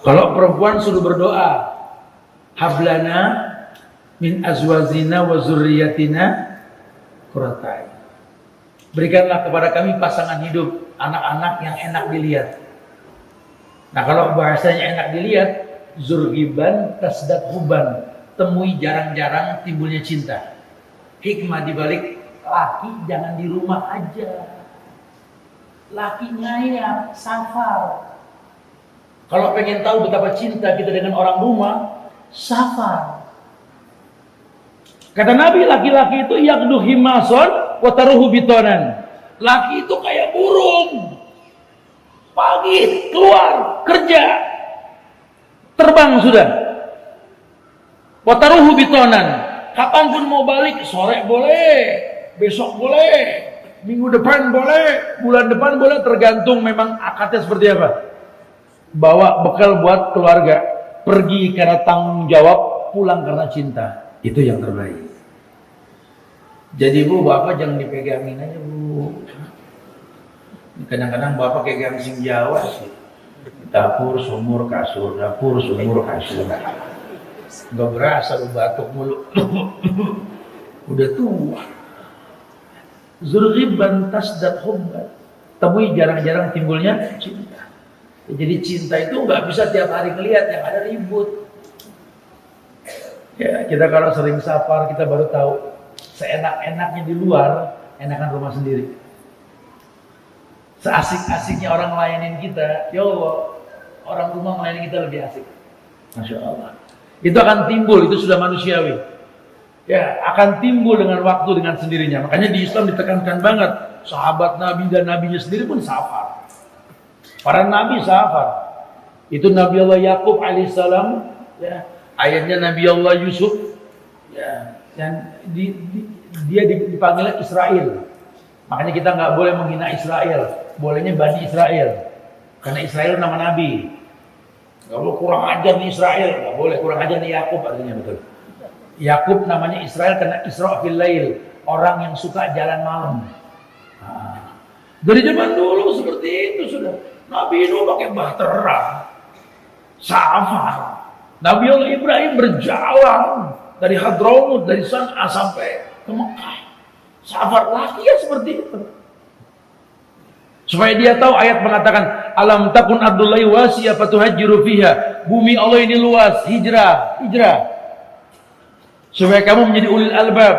Kalau perempuan suruh berdoa, hablana min azwazina wa zurriyatina qurrata a'yun. Berikanlah kepada kami pasangan hidup, anak-anak yang enak dilihat. Nah, kalau bahasanya enak dilihat, zurgiban tasdat huban, temui jarang-jarang timbulnya cinta. Hikmah dibalik laki jangan di rumah aja. Laki ngayap, safar. Kalau pengen tahu betapa cinta kita dengan orang rumah, safar. Kata Nabi, laki-laki itu yaqdu himason wa taruhu bitonan. Laki itu kayak burung. Pagi keluar kerja, terbang sudah. Wataruhu bitonan. Kapanpun mau balik, sore boleh, besok boleh, minggu depan boleh, bulan depan boleh, tergantung memang akadnya seperti apa. Bawa bekal buat keluarga, pergi karena tanggung jawab, pulang karena cinta. Itu yang terbaik. Jadi Bu, Bapak jangan dipegangin aja Bu. Kadang-kadang Bapak kayak gangsing Jawa sih. Dapur, sumur, kasur, dapur, sumur, kasur. Gak berasa lu batuk mulu. Udah tua. Zurghiban tasdad hubban. Temui jarang-jarang timbulnya cinta. Jadi cinta itu nggak bisa tiap hari ngeliat, yang ada ribut. Ya, kita kalau sering safar kita baru tahu seenak-enaknya di luar, enakan rumah sendiri. Seasik-asiknya orang ngelayanin kita, ya Allah, orang rumah ngelayanin kita lebih asik. Masya Allah. Itu akan timbul, itu sudah manusiawi. Ya, akan timbul dengan waktu, dengan sendirinya. Makanya di Islam ditekankan banget, sahabat Nabi dan Nabinya sendiri pun safar. Para Nabi safar. Itu Nabi Allah Yakub alaihissalam, ya, ayahnya Nabi Allah Yusuf, ya, dan dia dipanggil Israel. Makanya kita nggak boleh menghina Israel, bolehnya Bani Israel, karena Israel nama Nabi. Kalau kurang ajar nih Israel, nggak boleh. Kurang ajar nih Yakub, artinya betul. Yakub namanya Israel karena Isra fil Lail, orang yang suka jalan malam. Nah, dari zaman dulu seperti itu sudah. Nabi Nuh pakai bahtera, safar. Nabi Allah Ibrahim berjalan dari Hadramaut, dari San'a sampai ke Mekah. Safar lagi ya seperti itu. Supaya dia tahu, ayat mengatakan alam takun abdullahi wasiyah fatuhajjiru fiha. Bumi Allah ini luas, hijrah. Supaya kamu menjadi ulil albab.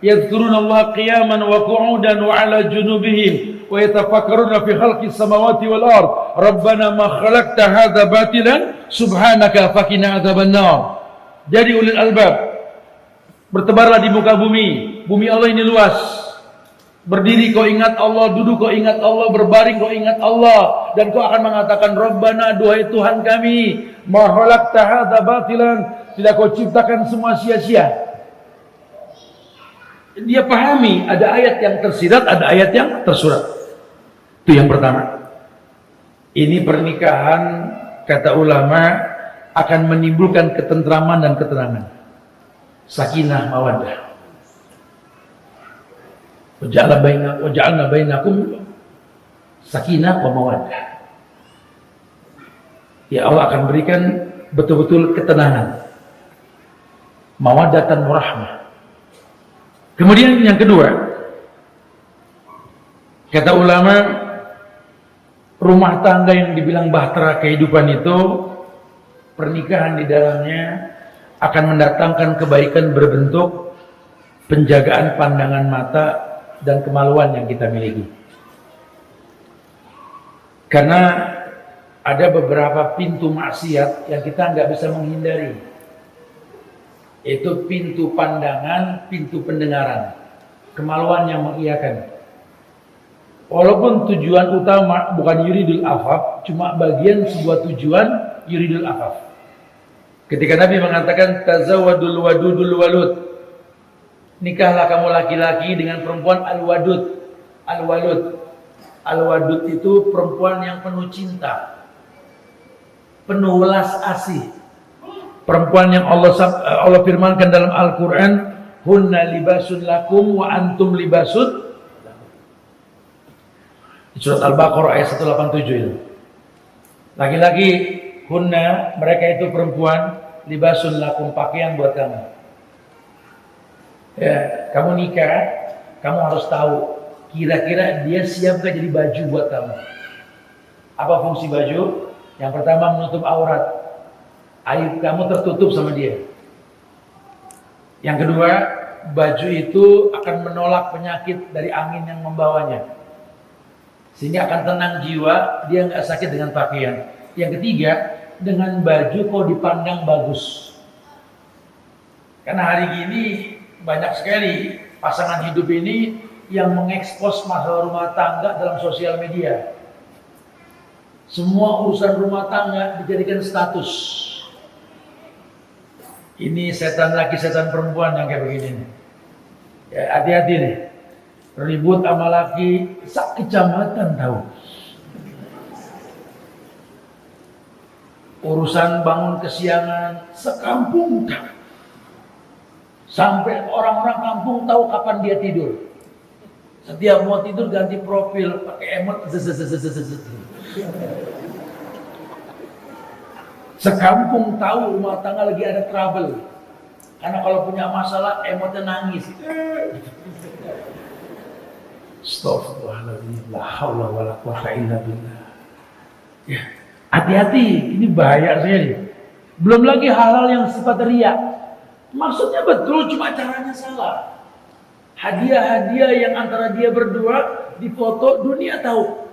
Yadhkurunallaha qiyaman wa qu'udan wa ala junubihim wa yatafakkaruna fi khalqis samawati wal ard. Rabbana ma khalaqta hadza batilan subhanaka faqina adzabannar. Jadi ulil albab. Bertebarlah di muka bumi. Bumi Allah ini luas. Berdiri kau ingat Allah, duduk kau ingat Allah, berbaring kau ingat Allah, dan kau akan mengatakan Rabbana, duhai Tuhan kami, ma khalaqta hadza batilan, tidak kau ciptakan semua sia-sia. Dia pahami ada ayat yang tersirat, ada ayat yang tersurat. Itu yang pertama. Ini pernikahan, kata ulama, akan menimbulkan ketentraman dan ketenangan. Sakinah mawaddah. Waja'alna bainakum sakinah wa mawaddah. Ya Allah akan berikan betul-betul ketenangan, mawaddatan warahmah. Kemudian yang kedua, kata ulama, rumah tangga yang dibilang bahtera kehidupan itu, pernikahan di dalamnya akan mendatangkan kebaikan berbentuk penjagaan pandangan mata dan kemaluan yang kita miliki. Karena ada beberapa pintu maksiat yang kita nggak bisa menghindari. Itu pintu pandangan, pintu pendengaran, kemaluan yang mengiyakan. Walaupun tujuan utama bukan yuridul afaf, cuma bagian sebuah tujuan yuridul afaf. Ketika Nabi mengatakan tazawadul wadudul walud, nikahlah kamu laki-laki dengan perempuan al-wadud. Al-walud. Al-wadud itu perempuan yang penuh cinta, penuh welas asih. Perempuan yang Allah firmankan dalam Al-Quran, hunna libasun lakum wa antum libasun. Surat Al-Baqarah ayat 187 itu. Laki-laki, hunna, mereka itu perempuan, libasun lakum, pakaian buat kamu. Ya, kamu nikah, kamu harus tahu kira-kira dia siap gak jadi baju buat kamu. Apa fungsi baju? Yang pertama menutup aurat, aib kamu tertutup sama dia. Yang kedua, baju itu akan menolak penyakit dari angin yang membawanya, sehingga akan tenang jiwa, dia nggak sakit dengan pakaian. Yang ketiga, dengan baju kau dipandang bagus. Karena hari gini banyak sekali pasangan hidup ini yang mengekspos masalah rumah tangga dalam sosial media. Semua urusan rumah tangga dijadikan status. Ini setan laki setan perempuan yang kayak begini nih. Ya, hati-hati nih. Ribut sama laki sak kecamatan tahu. Urusan bangun kesiangan sekampung tahu. Sampai orang-orang kampung tahu kapan dia tidur. Setiap mau tidur ganti profil pakai emot. Sekampung tahu rumah tangga lagi ada trouble. Karena kalau punya masalah emotnya nangis. Astagfirullahaladzim. La haula wala quwwata illa billah. Ya, hati-hati, ini bahaya sekali. Belum lagi hal-hal yang sifat riya. Maksudnya betul, cuma caranya salah. Hadiah-hadiah yang antara dia berdua difoto, dunia tahu.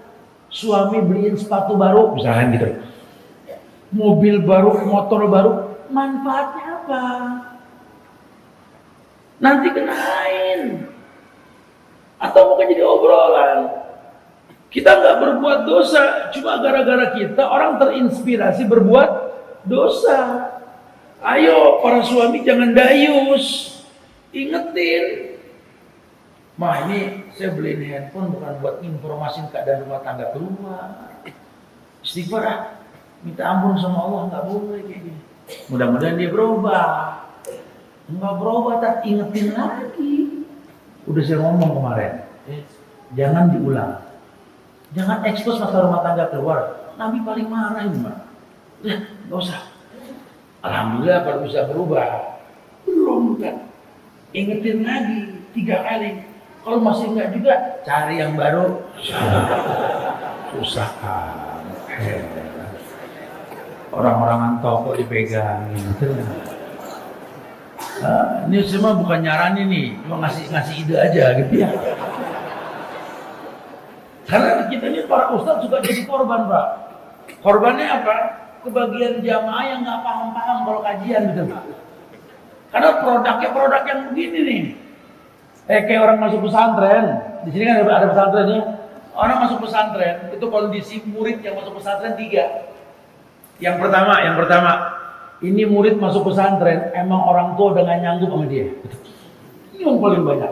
Suami beliin sepatu baru, misalkan gitu. Mobil baru, motor baru, manfaatnya apa? Nanti kenain. Atau mungkin jadi obrolan. Kita nggak berbuat dosa, cuma gara-gara kita orang terinspirasi berbuat dosa. Ayo para suami jangan dayus, ingetin. Ma, ini saya beliin handphone bukan buat informasi keadaan rumah tangga keluar. Istighfar ah. Minta ampun sama Allah, nggak boleh kayak gini. Mudah-mudahan dia berubah. Nggak berubah, tak ingetin lagi. Udah saya ngomong kemarin, jangan diulang. Jangan ekspos masalah rumah tangga keluar. Nabi paling marah ini, Mbak. Ya, nggak usah. Alhamdulillah kalau bisa berubah. Belum kan? Ingetin lagi 3 kali. Kalau masih enggak juga, cari yang baru. Susah kan. Orang-orangan toko dipegangin. Ini semua bukan nyaranin nih, cuma ngasih ide aja gitu ya. Karena kita ini para ustadz juga jadi korban, Pak. Korbannya apa? Kebagian jamaah yang nggak paham-paham kalau kajian gitu. Karena produknya produk yang begini nih. Kayak orang masuk pesantren. Di sini kan ada pesantrennya. Orang masuk pesantren itu kondisi murid yang masuk pesantren 3. Yang pertama, ini murid masuk pesantren, emang orang tua udah gak nyanggup sama dia. Ini yang paling banyak.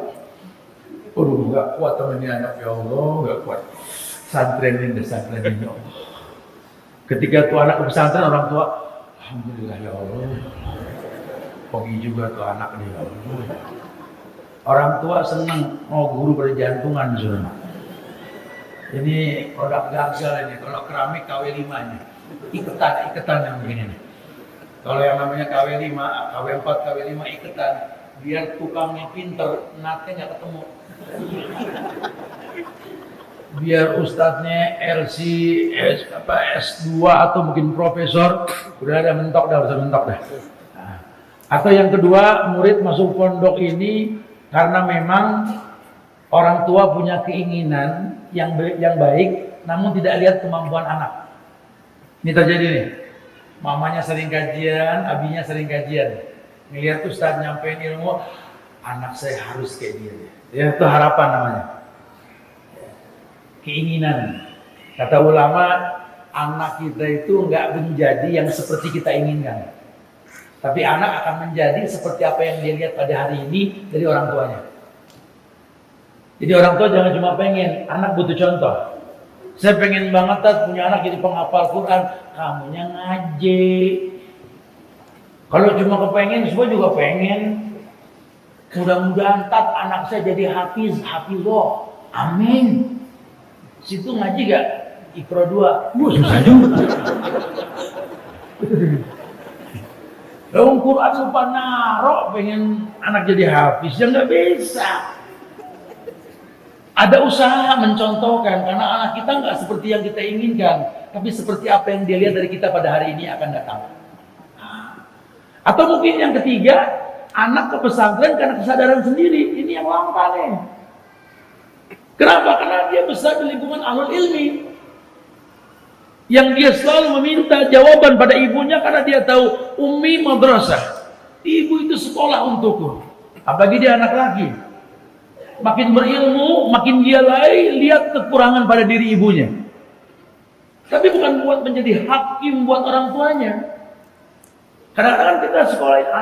Aduh, gak kuat temen ini anak, ya Allah, gak kuat. Pesantren ini, ya Allah. Ketika tuh anak ke pesantren, orang tua, alhamdulillah ya Allah. Pergi juga tuh anak nih, ya Allah. Orang tua senang mau guru pada jantungan semua. Ini produk gagal ini, kalau keramik KW5 ini. Iketan yang begini nih. Kalau yang namanya KW5, KW4, KW5 iketan, biar tukangnya pinter, nate nggak ketemu. Biar ustadznya LC, S2 atau mungkin profesor, udah ada mentok dah. Nah. Atau yang kedua, murid masuk pondok ini karena memang orang tua punya keinginan yang baik, namun tidak lihat kemampuan anak. Ini terjadi nih, mamanya sering kajian, abinya sering kajian. Ngelihat ustadz nyampein ilmu, anak saya harus kayak dia. Ya, itu harapan namanya. Keinginan. Kata ulama, anak kita itu nggak menjadi yang seperti kita inginkan. Tapi anak akan menjadi seperti apa yang dia lihat pada hari ini dari orang tuanya. Jadi orang tua jangan cuma pengen, anak butuh contoh. Saya pengen banget punya anak jadi penghafal Quran, kamunya ngaji. Kalau cuma kepengen, semua juga pengen. Mudah-mudahan anak saya jadi hafizah. Amin. Situ ngaji gak? Iqra 2. Susah juga. Kalau Quran lupa narok, pengen anak jadi hafiz, ya nggak bisa. Ada usaha mencontohkan, karena anak kita nggak seperti yang kita inginkan, tapi seperti apa yang dia lihat dari kita pada hari ini akan datang. Atau mungkin yang ketiga, anak ke pesantren karena kesadaran sendiri. Ini yang langka nih. Kenapa? Karena dia besar di lingkungan ahlul ilmi, yang dia selalu meminta jawaban pada ibunya karena dia tahu ummi madrasah. Ibu itu sekolah untukku. Apalagi dia anak laki. Makin berilmu, makin dia lihat kekurangan pada diri ibunya. Tapi bukan buat menjadi hakim buat orang tuanya. Kadang-kadang kita sekolahin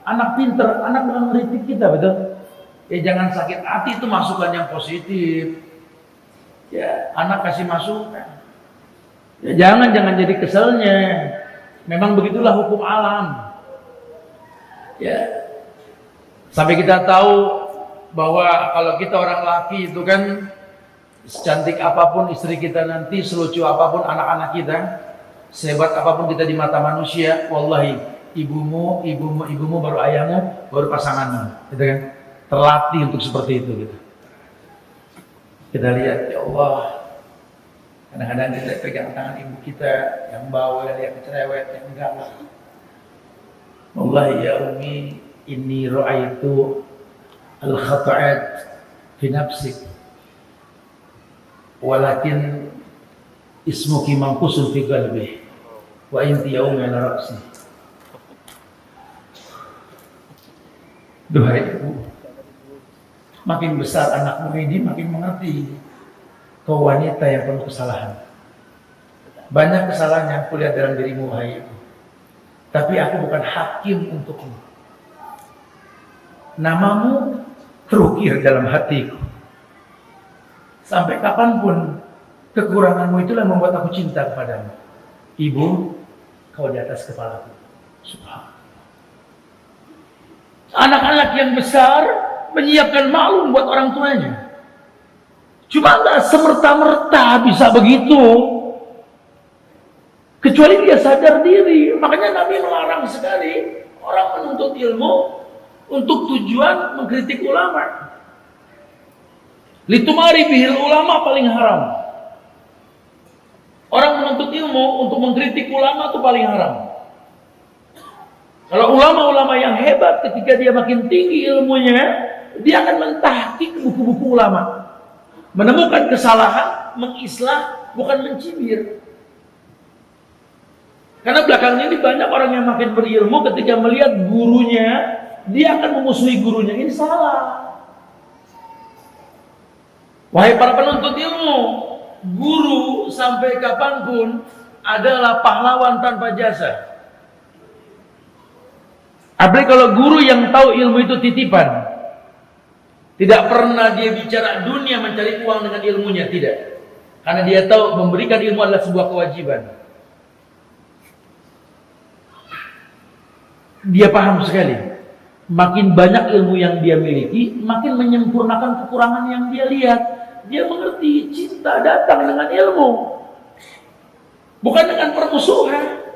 anak pinter, anak ngeritik kita, betul? Ya jangan sakit hati, itu masukan yang positif. Ya, anak kasih masukan. Ya jangan jadi keselnya. Memang begitulah hukum alam. Ya. Sampai kita tahu bahwa kalau kita orang laki itu kan secantik apapun istri kita nanti, selucu apapun anak-anak kita, sehebat apapun kita di mata manusia, wallahi ibumu baru ayahmu, baru pasanganmu, gitu kan? Terlatih untuk seperti itu gitu. Kita lihat, ya Allah, kadang-kadang kita pegang tangan ibu kita yang bawel, yang cerewet, yang galak. Wallahi ya Umi, inni ra'aitu al-khata'at fi nafsik, walakin ismuki manqusun fi qalbi, wa inti ya Umi ala ra'si. Duhai ibu, makin besar anakmu ini makin mengerti kau wanita yang penuh kesalahan. Banyak kesalahan yang aku lihat dalam dirimu, hai ibu. Tapi aku bukan hakim untukmu. Namamu terukir dalam hatiku. Sampai kapanpun kekuranganmu itulah membuat aku cinta kepadamu. Ibu, kau di atas kepalaku. Subhanallah. Anak-anak yang besar menyiapkan maklum buat orang tuanya. Cuma nggak semerta-merta bisa begitu, kecuali dia sadar diri. Makanya Nabi melarang sekali orang menuntut ilmu untuk tujuan mengkritik ulama. Litumari bihil ulama paling haram. Orang menuntut ilmu untuk mengkritik ulama itu paling haram. Kalau ulama-ulama yang hebat, ketika dia makin tinggi ilmunya, dia akan mentahqiq buku-buku ulama, menemukan kesalahan, mengislah, bukan mencibir. Karena belakangan ini banyak orang yang makin berilmu, ketika melihat gurunya, dia akan memusuhi gurunya. Ini salah. Wahai para penuntut ilmu, guru sampai kapanpun adalah pahlawan tanpa jasa. Apalagi kalau guru yang tahu ilmu itu titipan, tidak pernah dia bicara dunia mencari uang dengan ilmunya, tidak. Karena dia tahu memberikan ilmu adalah sebuah kewajiban. Dia paham sekali, makin banyak ilmu yang dia miliki, makin menyempurnakan kekurangan yang dia lihat. Dia mengerti cinta datang dengan ilmu, bukan dengan permusuhan.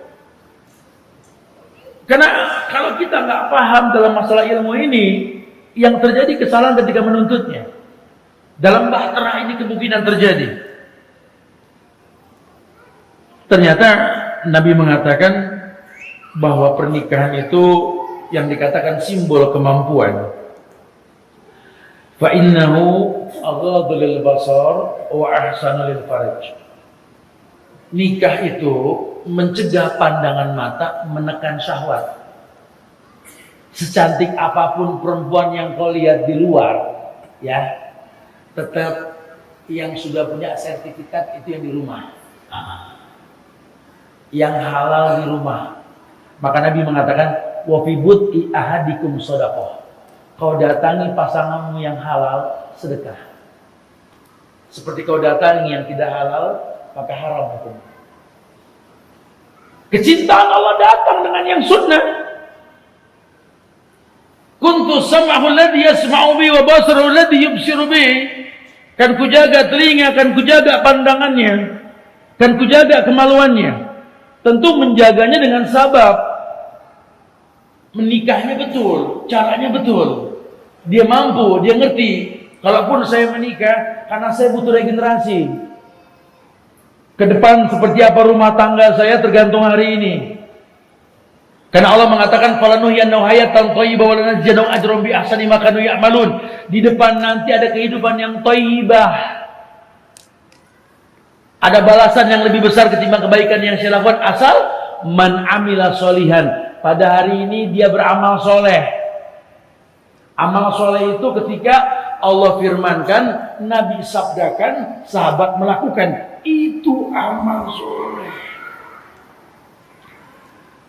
Karena kalau kita nggak paham dalam masalah ilmu ini, yang terjadi kesalahan ketika menuntutnya. Dalam bahtera ini kemungkinan terjadi. Ternyata Nabi mengatakan bahwa pernikahan itu yang dikatakan simbol kemampuan. Fa innahu aghaddu lil basar wa ahsanu lil farj. Nikah itu mencegah pandangan mata, menekan syahwat. Secantik apapun perempuan yang kau lihat di luar, ya, tetap yang sudah punya sertifikat itu yang di rumah. Yang halal di rumah. Maka Nabi mengatakan, wa fi bud'i ahadikum shadaqah. Kau datangi pasanganmu yang halal, sedekah. Seperti kau datangi yang tidak halal, maka haram hukum. Kecintaan Allah datang dengan yang sunnah. Kuntu sam'ahu alladhi yasma'u bi wa basaruhu alladhi yubsiru bi. Kan kujaga telinga, kan kujaga pandangannya, kan kujaga kemaluannya. Tentu menjaganya dengan sabab. Menikahnya betul, caranya betul. Dia mampu, dia ngerti. Kalaupun saya menikah, karena saya butuh regenerasi. Ke depan seperti apa rumah tangga saya tergantung hari ini. Karena Allah mengatakan falanuhyannahu hayatan thayyibah wa lanajziyannahum ajrahum bi ahsani ma kanu ya'malun. Di depan nanti ada kehidupan yang thayyibah. Ada balasan yang lebih besar ketimbang kebaikan yang saya lakukan asal man amila sholihan. Pada hari ini dia beramal soleh. Amal soleh itu ketika Allah firmankan, Nabi sabdakan, sahabat melakukan. Itu amal soleh.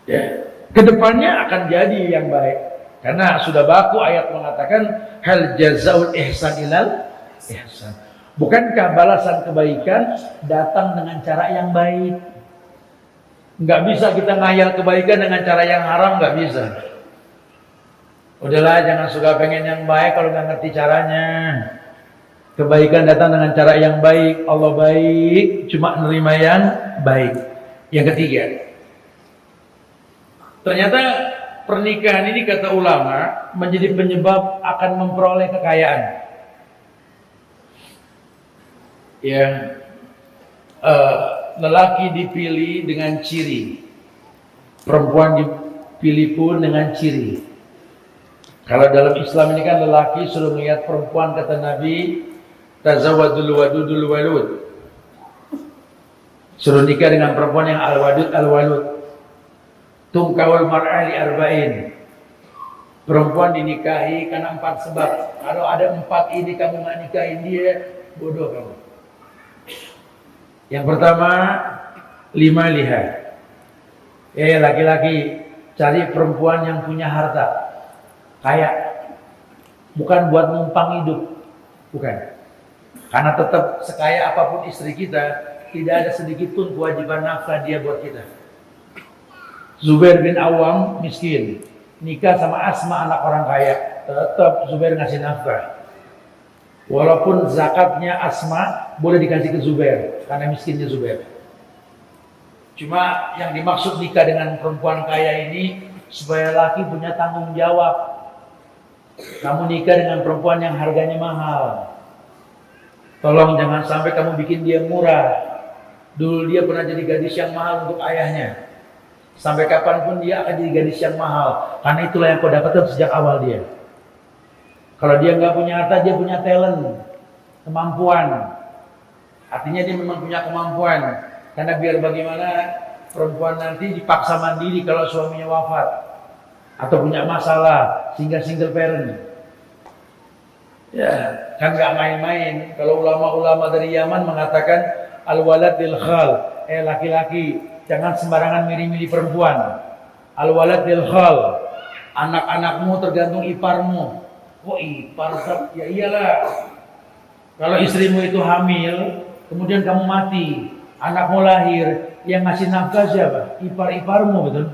Ya. Kedepannya akan jadi yang baik. Karena sudah baku ayat mengatakan hal jazaul ihsan ilal ihsan. Bukankah balasan kebaikan datang dengan cara yang baik? Nggak bisa kita ngayal kebaikan dengan cara yang haram, nggak bisa. Udahlah, jangan suka pengen yang baik kalau nggak ngerti caranya. Kebaikan datang dengan cara yang baik. Allah baik, cuma nerima yang baik. Yang ketiga, ternyata pernikahan ini kata ulama menjadi penyebab akan memperoleh kekayaan. Yang lelaki dipilih dengan ciri, perempuan dipilih pun dengan ciri. Kalau dalam Islam ini kan lelaki suruh melihat perempuan, kata Nabi, tazawwadul wadudul walud. Suruh nikah dengan perempuan yang al-wadud al-walud. Tungkawul mar'ah li arba'in. Perempuan dinikahi karena 4 sebab. Kalau ada 4 ini kamu nggak nikahin dia, bodoh kamu. Yang pertama, 5 lihat. Laki-laki cari perempuan yang punya harta, kaya. Bukan buat numpang hidup, bukan. Karena tetap sekaya apapun istri kita, tidak ada sedikit pun kewajiban nafkah dia buat kita. Zubair bin Awam miskin, nikah sama Asma anak orang kaya, tetap Zubair ngasih nafkah. Walaupun zakatnya Asma boleh dikasih ke Zubair karena miskinnya Zubair. Cuma yang dimaksud nikah dengan perempuan kaya ini supaya laki punya tanggung jawab. Kamu nikah dengan perempuan yang harganya mahal, tolong jangan sampai kamu bikin dia murah. Dulu dia pernah jadi gadis yang mahal untuk ayahnya. Sampai kapanpun dia akan jadi gadis yang mahal. Karena itulah yang kau dapatkan sejak awal dia. Kalau dia nggak punya harta, dia punya talent, kemampuan. Artinya dia memang punya kemampuan. Karena biar bagaimana perempuan nanti dipaksa mandiri kalau suaminya wafat. Atau punya masalah, sehingga single parent. Ya, kan nggak main-main. Kalau ulama-ulama dari Yaman mengatakan al-walad lil khal, laki-laki jangan sembarangan milih-milih perempuan. Al-walad lil khal, anak-anakmu tergantung iparmu. Oh ipar, ya iyalah. Kalau istrimu itu hamil, kemudian kamu mati, anakmu lahir, yang ngasih nafkah siapa? Ipar-iparmu, betul?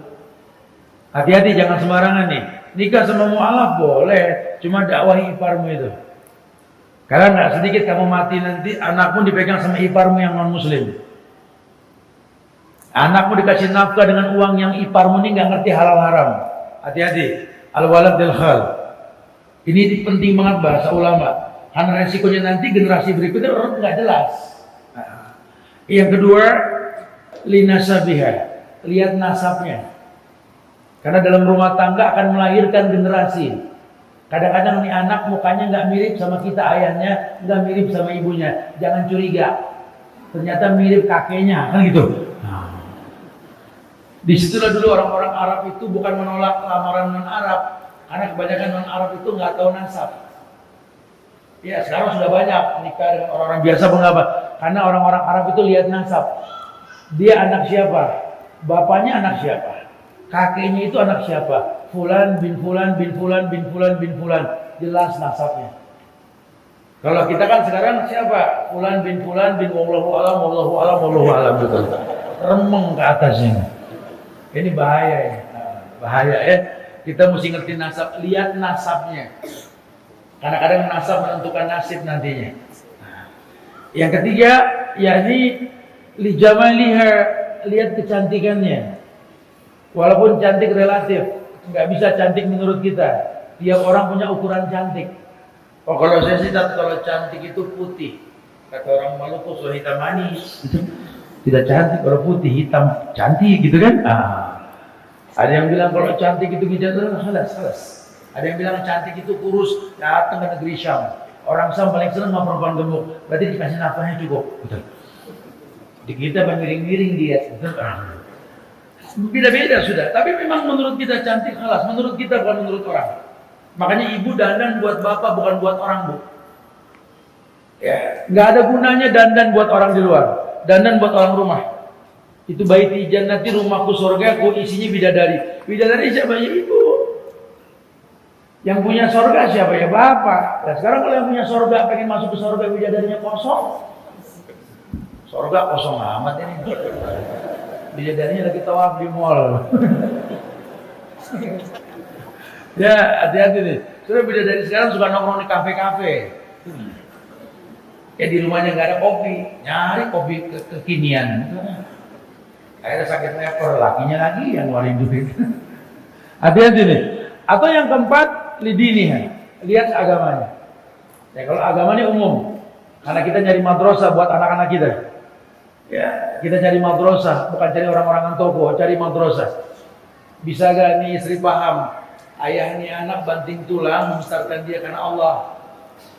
Hati-hati, jangan sembarangan nih. Nikah sama mu'alaf boleh, cuma dakwahi iparmu itu. Karena nggak sedikit kamu mati nanti, anakmu dipegang sama iparmu yang non-muslim. Anakmu dikasih nafkah dengan uang yang iparmu ini nggak ngerti halal haram. Hati-hati. Al-walad lil khal. Ini penting banget bahasa ulama. Karena resikonya nanti generasi berikutnya orang nggak jelas. Yang kedua, linasabiha. Lihat nasabnya. Karena dalam rumah tangga akan melahirkan generasi. Kadang-kadang nih anak mukanya nggak mirip sama kita, ayahnya nggak mirip sama ibunya. Jangan curiga. Ternyata mirip kakeknya, kan gitu. Disitulah dulu orang-orang Arab itu bukan menolak lamaran non-Arab. Karena kebanyakan non-Arab itu nggak tahu nasab. Ya sekarang sudah banyak nikah dengan orang-orang biasa, mengapa? Karena orang-orang Arab itu lihat nasab. Dia anak siapa? Bapaknya anak siapa? Kakeknya itu anak siapa? Fulan bin Fulan bin Fulan bin Fulan bin Fulan. Jelas nasabnya. Kalau kita kan sekarang siapa? Fulan bin Fulan bin wallahu alam, wallahu alam, wallahu alam, betul. Remeng ke atasnya. Ini bahaya ya. Bahaya ya. Kita mesti ngerti nasab, lihat nasabnya. Kadang-kadang nasab menentukan nasib nantinya. Yang ketiga, yakni li jamaliha, lihat kecantikannya. Walaupun cantik relatif, nggak bisa cantik menurut kita. Tiap orang punya ukuran cantik. Oh kalau saya sih kalau cantik itu putih. Kata orang Maluku so hitam manis. Tidak cantik kalau putih, hitam cantik gitu kan? Ada yang bilang kalau cantik itu gitu, salas. Ada yang bilang cantik itu kurus, datang ke negeri Syam. Orang Syam paling senang sama perempuan gemuk. Berarti dikasih nafkahnya cukup. Betul. Di kita miring-miring dia. Betul. Beda-beda sudah, tapi memang menurut kita cantik halas, menurut kita bukan menurut orang. Makanya ibu dandan buat bapak bukan buat orang, Bu. Ya, nggak ada gunanya dandan buat orang di luar, dandan buat orang rumah. Itu baiti jannati, rumahku surga, ku isinya bidadari. Bidadari siapa? Ya ibu. Yang punya sorga siapa? Ya bapak. Nah sekarang kalau yang punya sorga pengen masuk ke sorga, bidadarinya kosong. Sorga kosong amat ini. Bidadarinya lagi tawaf di mall. Ya hati-hati nih. Soalnya bidadari sekarang suka nongkrong di kafe-kafe. Ya di rumahnya nggak ada kopi, nyari kopi kekinian. Akhirnya sakit leper, lakinya lagi yang ngeluarin duit. Hati-hati nih. Atau yang keempat, lidiniha, lihat agamanya. Ya kalau agamanya umum, karena kita nyari madrasah buat anak-anak kita. Ya, kita cari madrasah, bukan cari orang-orang toko, cari madrasah. Bisa gak nih istri paham? Ayah ini anak banting tulang, membesarkan dia karena Allah.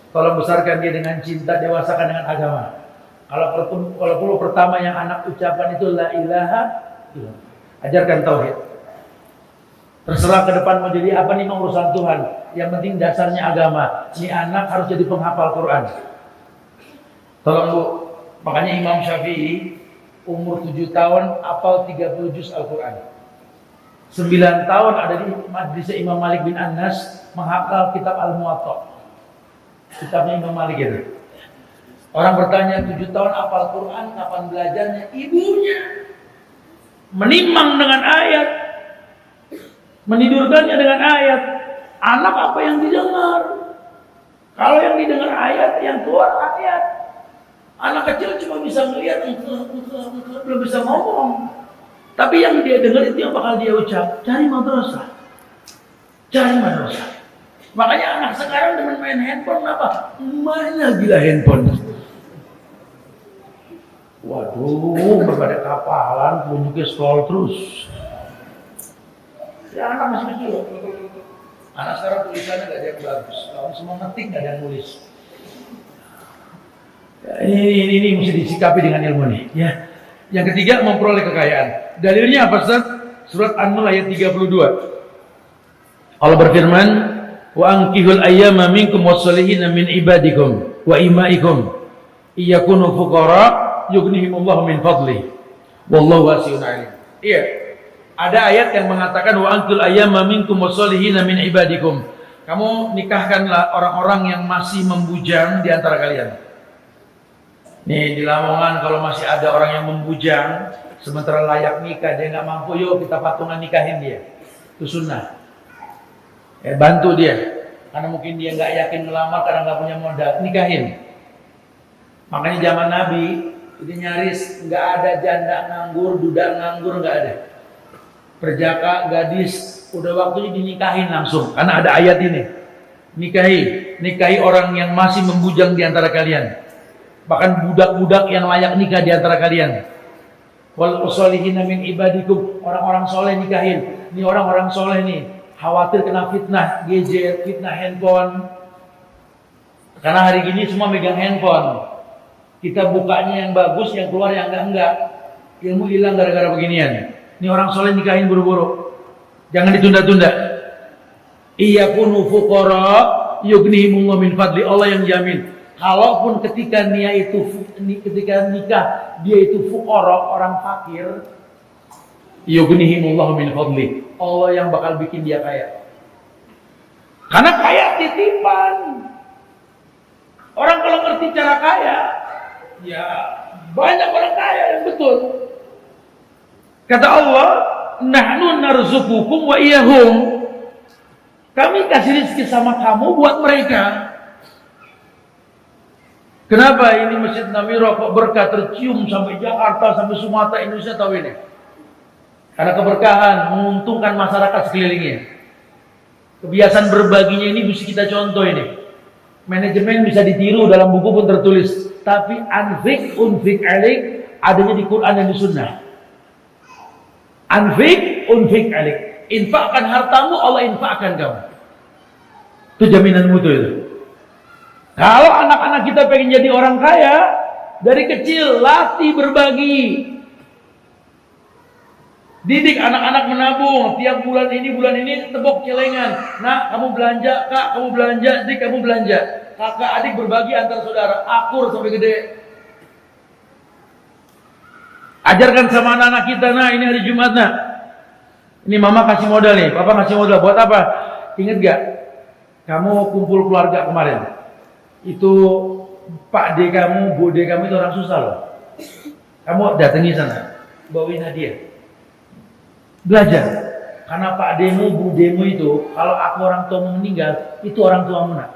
Tolong besarkan dia dengan cinta, dewasakan dengan agama. Kalau perlu pertama yang anak ucapan itu la ilaha illallah. Ajarkan tauhid. Terserah ke depan mau jadi apa nih urusan Tuhan. Yang penting dasarnya agama. Ini anak harus jadi penghafal Quran. Tolong Bu. Makanya Imam Syafi'i umur 7 tahun hafal 30 juz Al-Quran. 9 tahun ada di majlis Imam Malik bin Anas menghafal kitab Al-Muwatta. Kitabnya Imam Malik itu. Orang bertanya 7 tahun hafal Quran, kapan belajarnya? Ibunya menimang dengan ayat, menidurkannya dengan ayat. Anak apa yang didengar? Kalau yang didengar ayat, yang keluar ayat. Anak kecil cuma bisa melihat, belum bisa ngomong. Tapi yang dia dengar itu yang bakal dia ucap. Cari madrasah. Cari madrasah. Makanya anak sekarang dengan main handphone apa? Mana gila handphone? Waduh, berbagai kapalan, tunjuknya scroll terus. Ya anak masih kecil. Anak sekarang tulisannya gak ada yang bagus. Kalau semua ngetik gak ada yang nulis. Ya, ini mesti disikapi dengan ilmu nih. Ya. Yang ketiga, memperoleh kekayaan. Dalilnya apa Ustaz? Surat An-Nur ayat 32. Allah berfirman, wa ankihul ayyama minkum wassalihin min ibadikum wa imaikum iyakunu fuqara yughnihimullahu min fadli wallahu wasi'un alim. Iya. Ada ayat yang mengatakan wa ankihul ayyama minkum wassalihin min ibadikum. Kamu nikahkanlah orang-orang yang masih membujang di antara kalian. Nih di Lamongan kalau masih ada orang yang membujang sementara layak nikah dia nggak mampu, yuk kita patungan nikahin dia. Itu sunnah. Ya, bantu dia karena mungkin dia nggak yakin ngelamar karena nggak punya modal, nikahin. Makanya zaman Nabi itu nyaris nggak ada janda nganggur, duda nganggur, nggak ada. Perjaka gadis udah waktunya dinikahin langsung karena ada ayat ini. Nikahi orang yang masih membujang di antara kalian. Bahkan budak-budak yang layak nikah di antara kalian. Wal usolihina min ibadikum, orang-orang soleh nikahin. Ini orang-orang soleh nih, khawatir kena fitnah gadget, fitnah handphone. Karena hari gini semua megang handphone. Kita bukanya yang bagus, yang keluar yang enggak. Ilmu hilang gara-gara beginian. Ini orang soleh nikahin buru-buru. Jangan ditunda-tunda. Iyakunu fuqara yughnihimullahu min fadli. Allah yang jamin. Kalaupun ketika nikah dia itu fuqara, orang fakir, yughnihimullahu min fadli. Allah yang bakal bikin dia kaya. Karena kaya titipan. Orang kalau ngerti cara kaya, ya banyak orang kaya yang betul. Kata Allah, nahnu narzuqukum wa iyyahum. Kami kasih rezeki sama kamu buat mereka. Kenapa ini Masjid Namira kok berkah tercium sampai Jakarta, sampai Sumatera, Indonesia tahu ini? Karena keberkahan menguntungkan masyarakat sekelilingnya. Kebiasaan berbaginya ini bisa kita contoh ini. Manajemen bisa ditiru, dalam buku pun tertulis. Tapi anfik unfik alik adanya di Quran dan di Sunnah. Anfik unfik alik. Infakkan hartamu, Allah infakkan kamu. Itu jaminanmu itu. Kalau anak-anak kita pengen jadi orang kaya, dari kecil latih berbagi. Didik anak-anak menabung, tiap bulan ini tebok celengan. Nah, kamu belanja, Kak, kamu belanja, Dik, kamu belanja. Kakak adik berbagi antar saudara, akur sampai gede. Ajarkan sama anak-anak kita, nah ini hari Jumat, nah. Ini mama kasih modal nih, papa kasih modal buat apa? Ingat gak? Kamu kumpul keluarga kemarin. Itu Pak D kamu, Bu D kamu itu orang susah loh. Kamu datangi sana, bawain hadiah. Belajar. Karena Pak Demu, Bu Demu itu, kalau aku orang tua meninggal, itu orang tuamu nak.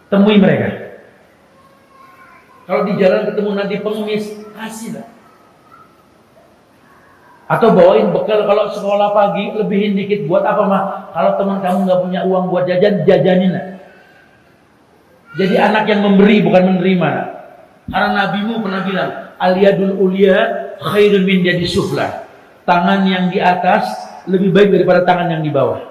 Temui mereka. Kalau di jalan ketemu nanti pengemis, kasih lah. Atau bawain bekal kalau sekolah pagi, lebihin dikit buat apa mah? Kalau teman kamu nggak punya uang buat jajan, jajanin lah. Jadi anak yang memberi bukan menerima. Karena nabimu pernah bilang, al-yadul ulya khairun min yadi sufla. Tangan yang di atas lebih baik daripada tangan yang di bawah.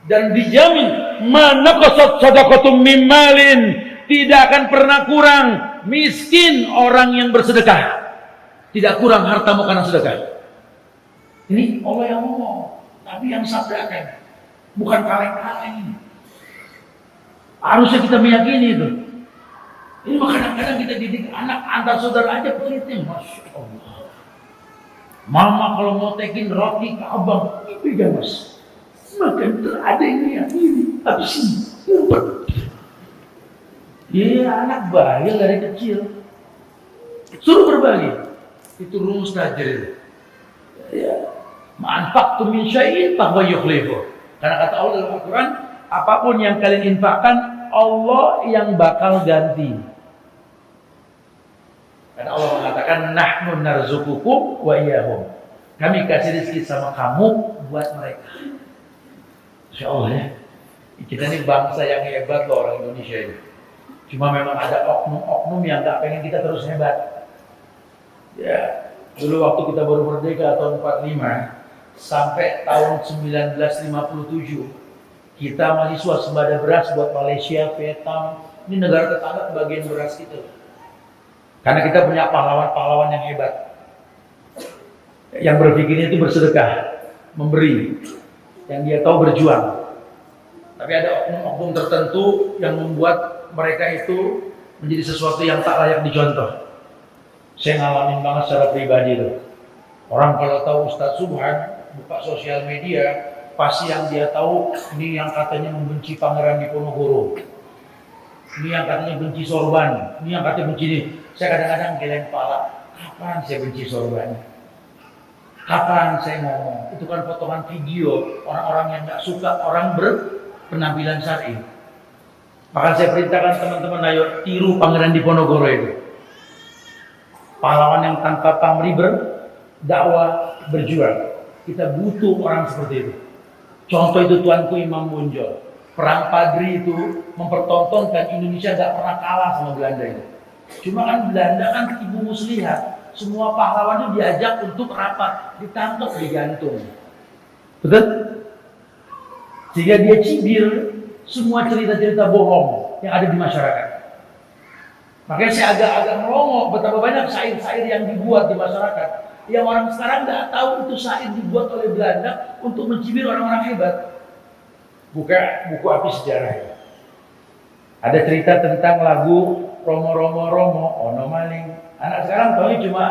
Dan dijamin mana qasat sadaqatum min malin, tidak akan pernah kurang miskin orang yang bersedekah. Tidak kurang hartamu karena sedekah. Ini Allah yang ngomong, tapi yang sabdakan, bukan kaleng-kaleng ini. Harusnya kita meyakini itu. Ini kadang-kadang kita didik anak antar saudara aja pelitnya, masya Allah. Mama kalau mau tekin roti ke abang, pegang mas. Makan teradanya ini habis ini. Iya anak bahaya dari kecil. Suruh berbagi. Itu rumus tajir. Ya. Ma'anfaqtum min syai'in fahuwa yukhlifuh. Karena kata Allah dalam Al-Quran, apapun yang kalian infakkan, Allah yang bakal ganti. Karena Allah mengatakan, nahnu narzuqukum wa iyyahum. Kami kasih rezeki sama kamu buat mereka. Insya Allah ya. Kita ini bangsa yang hebat loh orang Indonesia ini. Cuma memang ada oknum-oknum yang gak pengen kita terus hebat. Ya, dulu waktu kita baru merdeka tahun 45 sampai tahun 1957 kita mahasiswa sembada beras buat Malaysia, Vietnam, ini negara tetangga bagian beras kita. Karena kita punya pahlawan-pahlawan yang hebat. Yang berpikirnya itu bersedekah, memberi, yang dia tahu berjuang. Tapi ada oknum-oknum tertentu yang membuat mereka itu menjadi sesuatu yang tak layak dicontoh. Saya ngalamin banget secara pribadi tuh. Orang kalau tahu Ustadz Subhan buka sosial media, pasti yang dia tahu ini yang katanya membenci Pangeran Diponegoro, ini yang katanya benci sorban, ini yang katanya benci ini. Saya kadang-kadang geleng kepala, kapan saya benci sorban? Kapan saya ngomong? Itu kan potongan video orang-orang yang nggak suka orang berpenampilan syar'i. Maka saya perintahkan teman-teman, ayo tiru Pangeran Diponegoro itu. Pahlawan yang tanpa pamrih berdakwah, berjuang. Kita butuh orang seperti itu. Contoh itu Tuanku Imam Bonjol. Perang Padri itu mempertontonkan Indonesia gak pernah kalah sama Belanda itu. Cuma kan Belanda kan ibu muslihat. Semua pahlawan itu diajak untuk rapat, ditangkap, digantung. Betul? Sehingga dia cibir semua cerita-cerita bohong yang ada di masyarakat. Makanya saya agak-agak melongo betapa banyak syair-syair yang dibuat di masyarakat. Yang orang sekarang nggak tahu itu syair dibuat oleh Belanda untuk mencibir orang-orang hebat. Buka buku api sejarah. Ada cerita tentang lagu Romo Ono Maling. Anak sekarang tahu cuma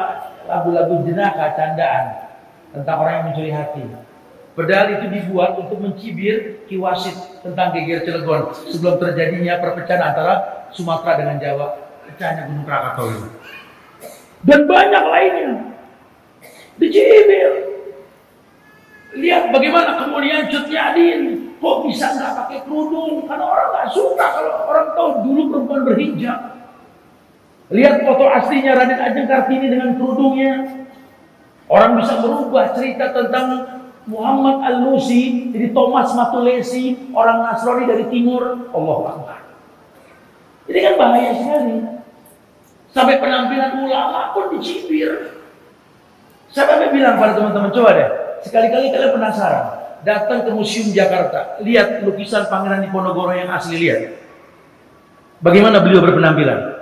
lagu-lagu jenaka, candaan tentang orang yang mencuri hati. Padahal itu dibuat untuk mencibir Ki Wasit tentang geger Cilegon sebelum terjadinya perpecahan antara Sumatera dengan Jawa. Pecahnya Gunung Krakatau itu. Dan banyak lainnya. Dicibir. Lihat bagaimana kemuliaan Cut Yadin. Kok bisa nggak pakai kerudung? Karena orang nggak suka kalau orang tahu dulu perempuan berhijab. Lihat foto aslinya Raden Ajeng Kartini dengan kerudungnya. Orang bisa merubah cerita tentang Muhammad Al-Nusi jadi Thomas Matulesi, orang Nasrani dari timur. Allahu Akbar. Ini kan bahaya sekali. Sampai penampilan ulama pun dicibir. Saya sampai bilang pada teman-teman, coba deh, sekali-kali kalian penasaran, datang ke Museum Jakarta, lihat lukisan Pangeran Diponegoro yang asli, lihat. Bagaimana beliau berpenampilan?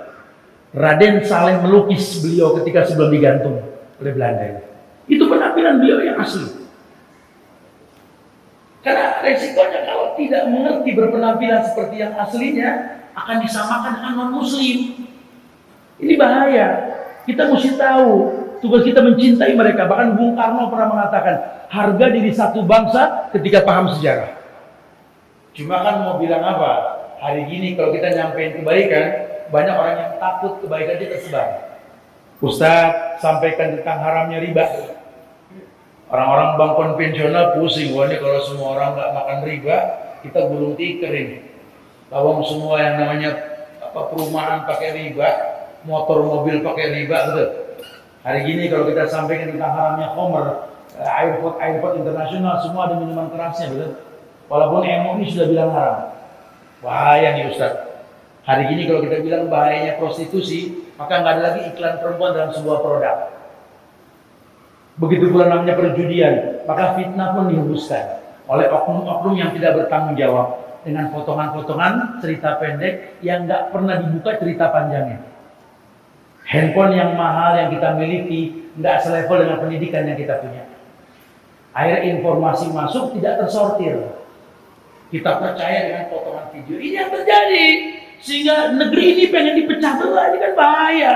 Raden Saleh melukis beliau ketika sebelum digantung oleh Belanda. Itu penampilan beliau yang asli. Karena resikonya kalau tidak mengerti berpenampilan seperti yang aslinya, akan disamakan dengan non-muslim. Ini bahaya. Kita mesti tahu tugas kita mencintai mereka. Bahkan Bung Karno pernah mengatakan, harga diri satu bangsa ketika paham sejarah. Cuma kan mau bilang apa? Hari gini kalau kita nyampein kebaikan, banyak orang yang takut kebaikan kita tersebar. Ustadz sampaikan tentang haramnya riba. Orang-orang bank konvensional pusing, wah ini kalau semua orang nggak makan riba, kita gulung tikar ini. Lawang semua yang namanya perumahan pakai riba, motor mobil pakai riba, betul. Hari gini kalau kita sampaikan tentang haramnya khamr, airport internasional semua ada minuman kerasnya, betul. Walaupun MUI sudah bilang haram, bahaya nih Ustaz. Hari gini kalau kita bilang bahayanya prostitusi, maka nggak ada lagi iklan perempuan dalam sebuah produk. Begitu pula namanya perjudian, maka fitnah pun dihembuskan oleh oknum-oknum yang tidak bertanggung jawab dengan potongan-potongan cerita pendek yang nggak pernah dibuka cerita panjangnya. Handphone yang mahal yang kita miliki nggak selevel dengan pendidikan yang kita punya. Akhirnya informasi masuk tidak tersortir. Kita percaya dengan potongan video. Ini yang terjadi sehingga negeri ini pengen dipecah belah. Ini kan bahaya.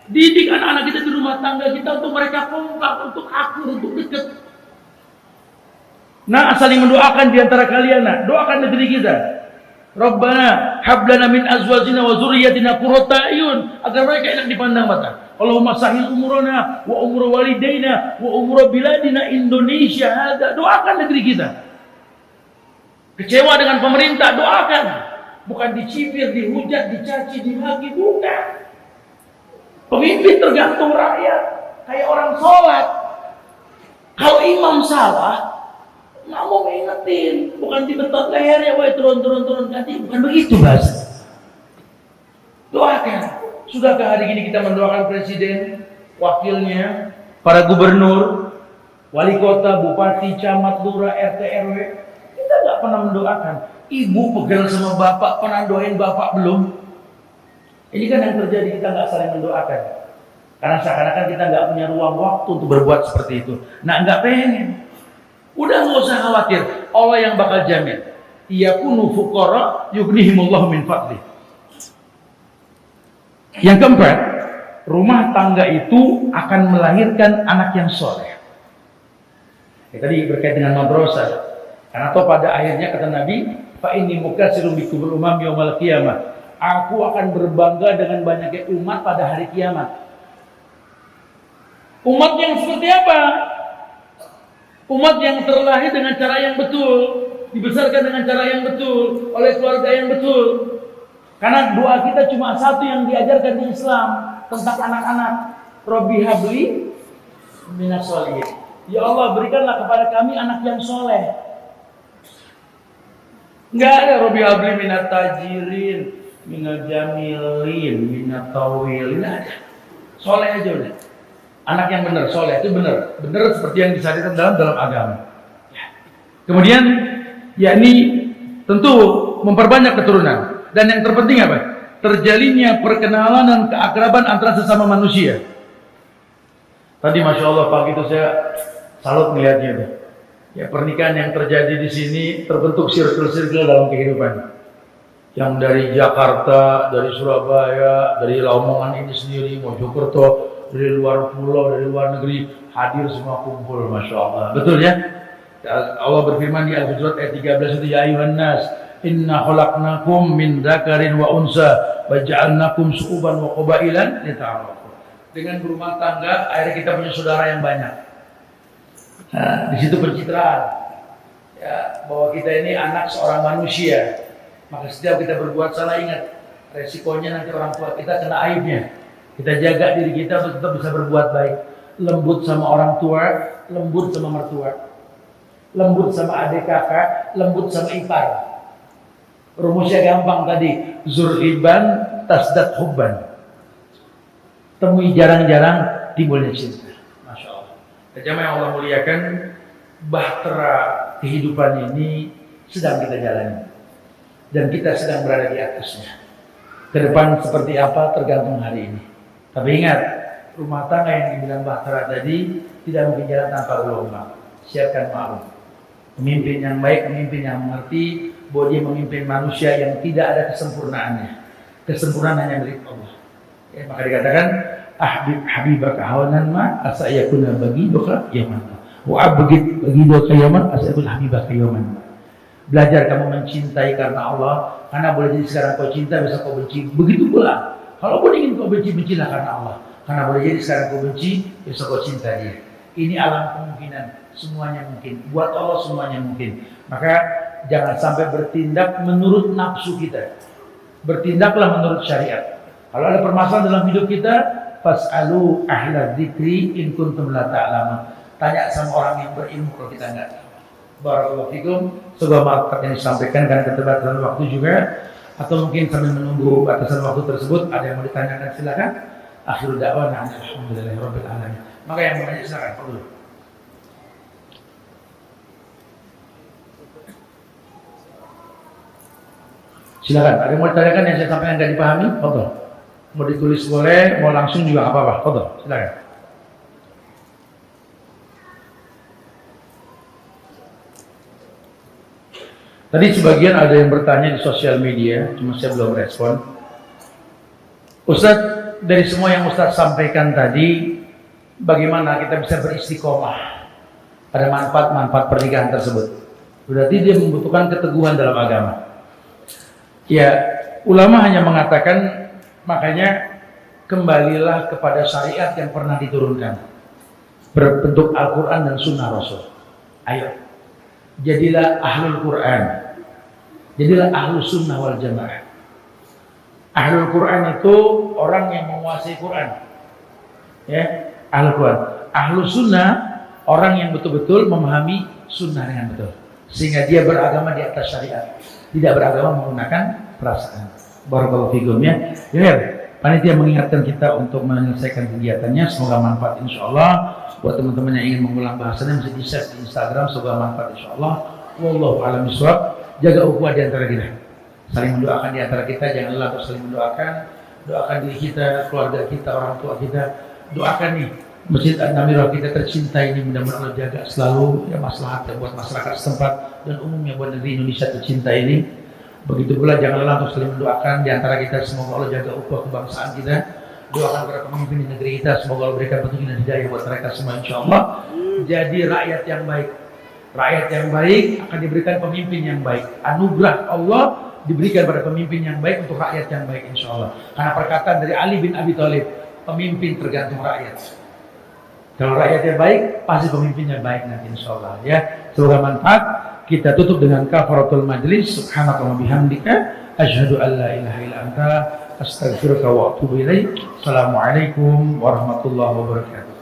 Didik anak-anak kita di rumah tangga kita untuk mereka kompak, untuk akur, untuk dekat. Nah, saling mendoakan di antara kalian. Nah, doakan negeri kita. Rabbana hablana min azwajina wa dzurriyyatina qurrata a'yun, agar mereka enak dipandang mata. Allahumma sahil umurana wa umur walidaina wa umur biladina Indonesia hada. Doakan negeri kita. Kecewa dengan pemerintah, doakan. Bukan dicibir, dihujat, dicaci, dimaki, bukan. Pemimpin tergantung rakyat, kayak orang sholat. Kalau imam salah, nggak mau ngingetin, bukan dibetot lehernya, wah turun ganti, bukan begitu bahasa. Doakan. Sudahkah hari ini kita mendoakan presiden, wakilnya, para gubernur, wali kota, bupati, camat, lurah, RT, RW? Kita nggak pernah mendoakan. Ibu pegel sama bapak, pernah doain bapak belum? Ini kan yang terjadi, kita nggak saling mendoakan. Karena seakan-akan kita nggak punya ruang waktu untuk berbuat seperti itu. Nah, nggak pengen. Udah nggak usah khawatir. Allah yang bakal jamin. Yakunu fuqara yughnihimullahu min fadli. Yang keempat, rumah tangga itu akan melahirkan anak yang soleh. Tadi berkait dengan madrasah. Karena toh pada akhirnya kata Nabi, fa inni mukatsirun bikumul umam yaumal qiyamah. Aku akan berbangga dengan banyaknya umat pada hari kiamat. Umat yang seperti apa? Umat yang terlahir dengan cara yang betul, dibesarkan dengan cara yang betul, oleh keluarga yang betul. Karena doa kita cuma satu yang diajarkan di Islam tentang anak-anak. Robbi habli minas sholihin. Ya Allah, berikanlah kepada kami anak yang soleh. Enggak ada Robbi habli minat tajirin, minat jamilin, minat tawilin, ada. Soleh aja udah. Anak yang benar, soleh itu benar. Benar seperti yang disyariatkan dalam agama. Kemudian, yakni tentu memperbanyak keturunan. Dan yang terpenting apa? Terjalinnya perkenalan dan keakraban antara sesama manusia. Tadi Masya Allah pagi itu saya salut melihatnya. Ya, pernikahan yang terjadi di sini terbentuk circle-circle dalam kehidupan. Yang dari Jakarta, dari Surabaya, dari Lamongan ini sendiri, Mojokerto, dari luar pulau, dari luar negeri, hadir semua kumpul, Masya Allah. Betul ya? Allah berfirman di Al-Hujurat ayat 13 itu, ya ayuhan nas, inna khalaqnakum min dzakarin wa unsa wa ja'alnakum syu'uban wa qabailan lita'arafu. Dengan berumah tangga, akhirnya kita punya saudara yang banyak. Nah, di situ pencitraan. Ya, bahwa kita ini anak seorang manusia. Maka setiap kita berbuat salah, ingat resikonya nanti orang tua kita kena aibnya. Kita jaga diri kita untuk tetap bisa berbuat baik. Lembut sama orang tua, lembut sama mertua, lembut sama adik kakak, lembut sama ipar. Rumusnya gampang tadi, zurriban tasdad hubban. Temui jarang-jarang, timbulnya cinta. Masya Allah. Jamaah yang Allah muliakan, bahtera kehidupan ini sedang kita jalani. Dan kita sedang berada di atasnya. Ke depan seperti apa tergantung hari ini. Tapi ingat, rumah tangga yang dibilang bahtera tadi tidak mungkin jalan tanpa ulama. Siapkan ma'ruf. Pemimpin yang baik, pemimpin yang mengerti bahwa dia memimpin manusia yang tidak ada kesempurnaannya. Kesempurnaan hanya milik Allah. Ya, maka dikatakan ahbib habibaka hawanan ma asa yakuna bagiduka yaman wa abghid bagiduka yaman asa yakuna habibaka yaman. Belajar kamu mencintai karena Allah, karena boleh jadi sekarang kau cinta, besok kau benci. Begitu pula, kalau kau ingin kau benci, bencilah karena Allah. Karena boleh jadi sekarang kau benci, besok kau cinta dia. Ini alam kemungkinan, semuanya mungkin. Buat Allah semuanya mungkin. Maka jangan sampai bertindak menurut nafsu kita. Bertindaklah menurut syariat. Kalau ada permasalahan dalam hidup kita, fas'alu ahla dzikri in kuntum la ta'lamun. Tanya sama orang yang berilmu kalau kita enggak tahu. Barakallahu fikum. Sebuah manfaat yang disampaikan karena keterbatasan waktu juga, atau mungkin sambil menunggu batasan waktu tersebut ada yang mau ditanyakan, silakan. Akhirul da'wana alhamdulillahirabbil alamin. Maka yang mau tanya silakan, Pak dulu. Silakan. Ada yang mau ditanyakan yang saya sampaikan nggak dipahami? Fadhol. Mau ditulis boleh, mau langsung juga apa-apa. Fadhol. Silakan. Tadi sebagian ada yang bertanya di sosial media, cuma saya belum respon. Ustadz, dari semua yang Ustadz sampaikan tadi, bagaimana kita bisa beristiqomah pada manfaat-manfaat pernikahan tersebut? Berarti dia membutuhkan keteguhan dalam agama. Ya, ulama hanya mengatakan, makanya kembalilah kepada syariat yang pernah diturunkan, berbentuk Al-Quran dan Sunnah Rasul. Ayo, jadilah ahlul Quran, jadilah ahlus sunnah wal jamaah. Ahlul Quran itu orang yang menguasai Quran, ya, ahlul Quran. Ahlus sunnah orang yang betul-betul memahami sunnah dengan betul, sehingga dia beragama di atas syariat, tidak beragama menggunakan perasaan. Barakallahu fikum ya. Panitia mengingatkan kita untuk menyelesaikan kegiatannya. Semoga manfaat insyaallah. Buat teman-teman yang ingin mengulang bahasanya bisa di-share di Instagram. Semoga manfaat insyaallah. Wallahu a'lam bishawab. Jaga ukhuwah di antara kita. Saling mendoakan di antara kita. Jangan lelah untuk saling mendoakan. Doakan diri kita, keluarga kita, orang tua kita. Doakan nih Masjid An-Namirah kita tercinta ini, mudah-mudahan Allah jaga selalu ya maslahat buat masyarakat setempat dan umumnya buat negeri Indonesia tercinta ini. Begitu pula jangan lelah untuk saling mendoakan di antara kita. Semoga Allah jaga ukhuwah kebangsaan kita. Doakan para pemimpin di negeri kita, semoga Allah berikan petunjuk dan hidayah buat mereka semua insyaallah. Jadi rakyat yang baik. Rakyat yang baik akan diberikan pemimpin yang baik. Anugerah Allah diberikan pada pemimpin yang baik untuk rakyat yang baik insyaallah. Karena perkataan dari Ali bin Abi Thalib, pemimpin tergantung rakyat. Kalau rakyatnya baik, pasti pemimpinnya baik nanti insyaallah ya. Semoga manfaat. Kita tutup dengan kafaratul majlis. Subhanaka wa bihamdika asyhadu an la ilaha illa anta astaghfiruka wa atubu ilaik. Assalamualaikum warahmatullahi wabarakatuh.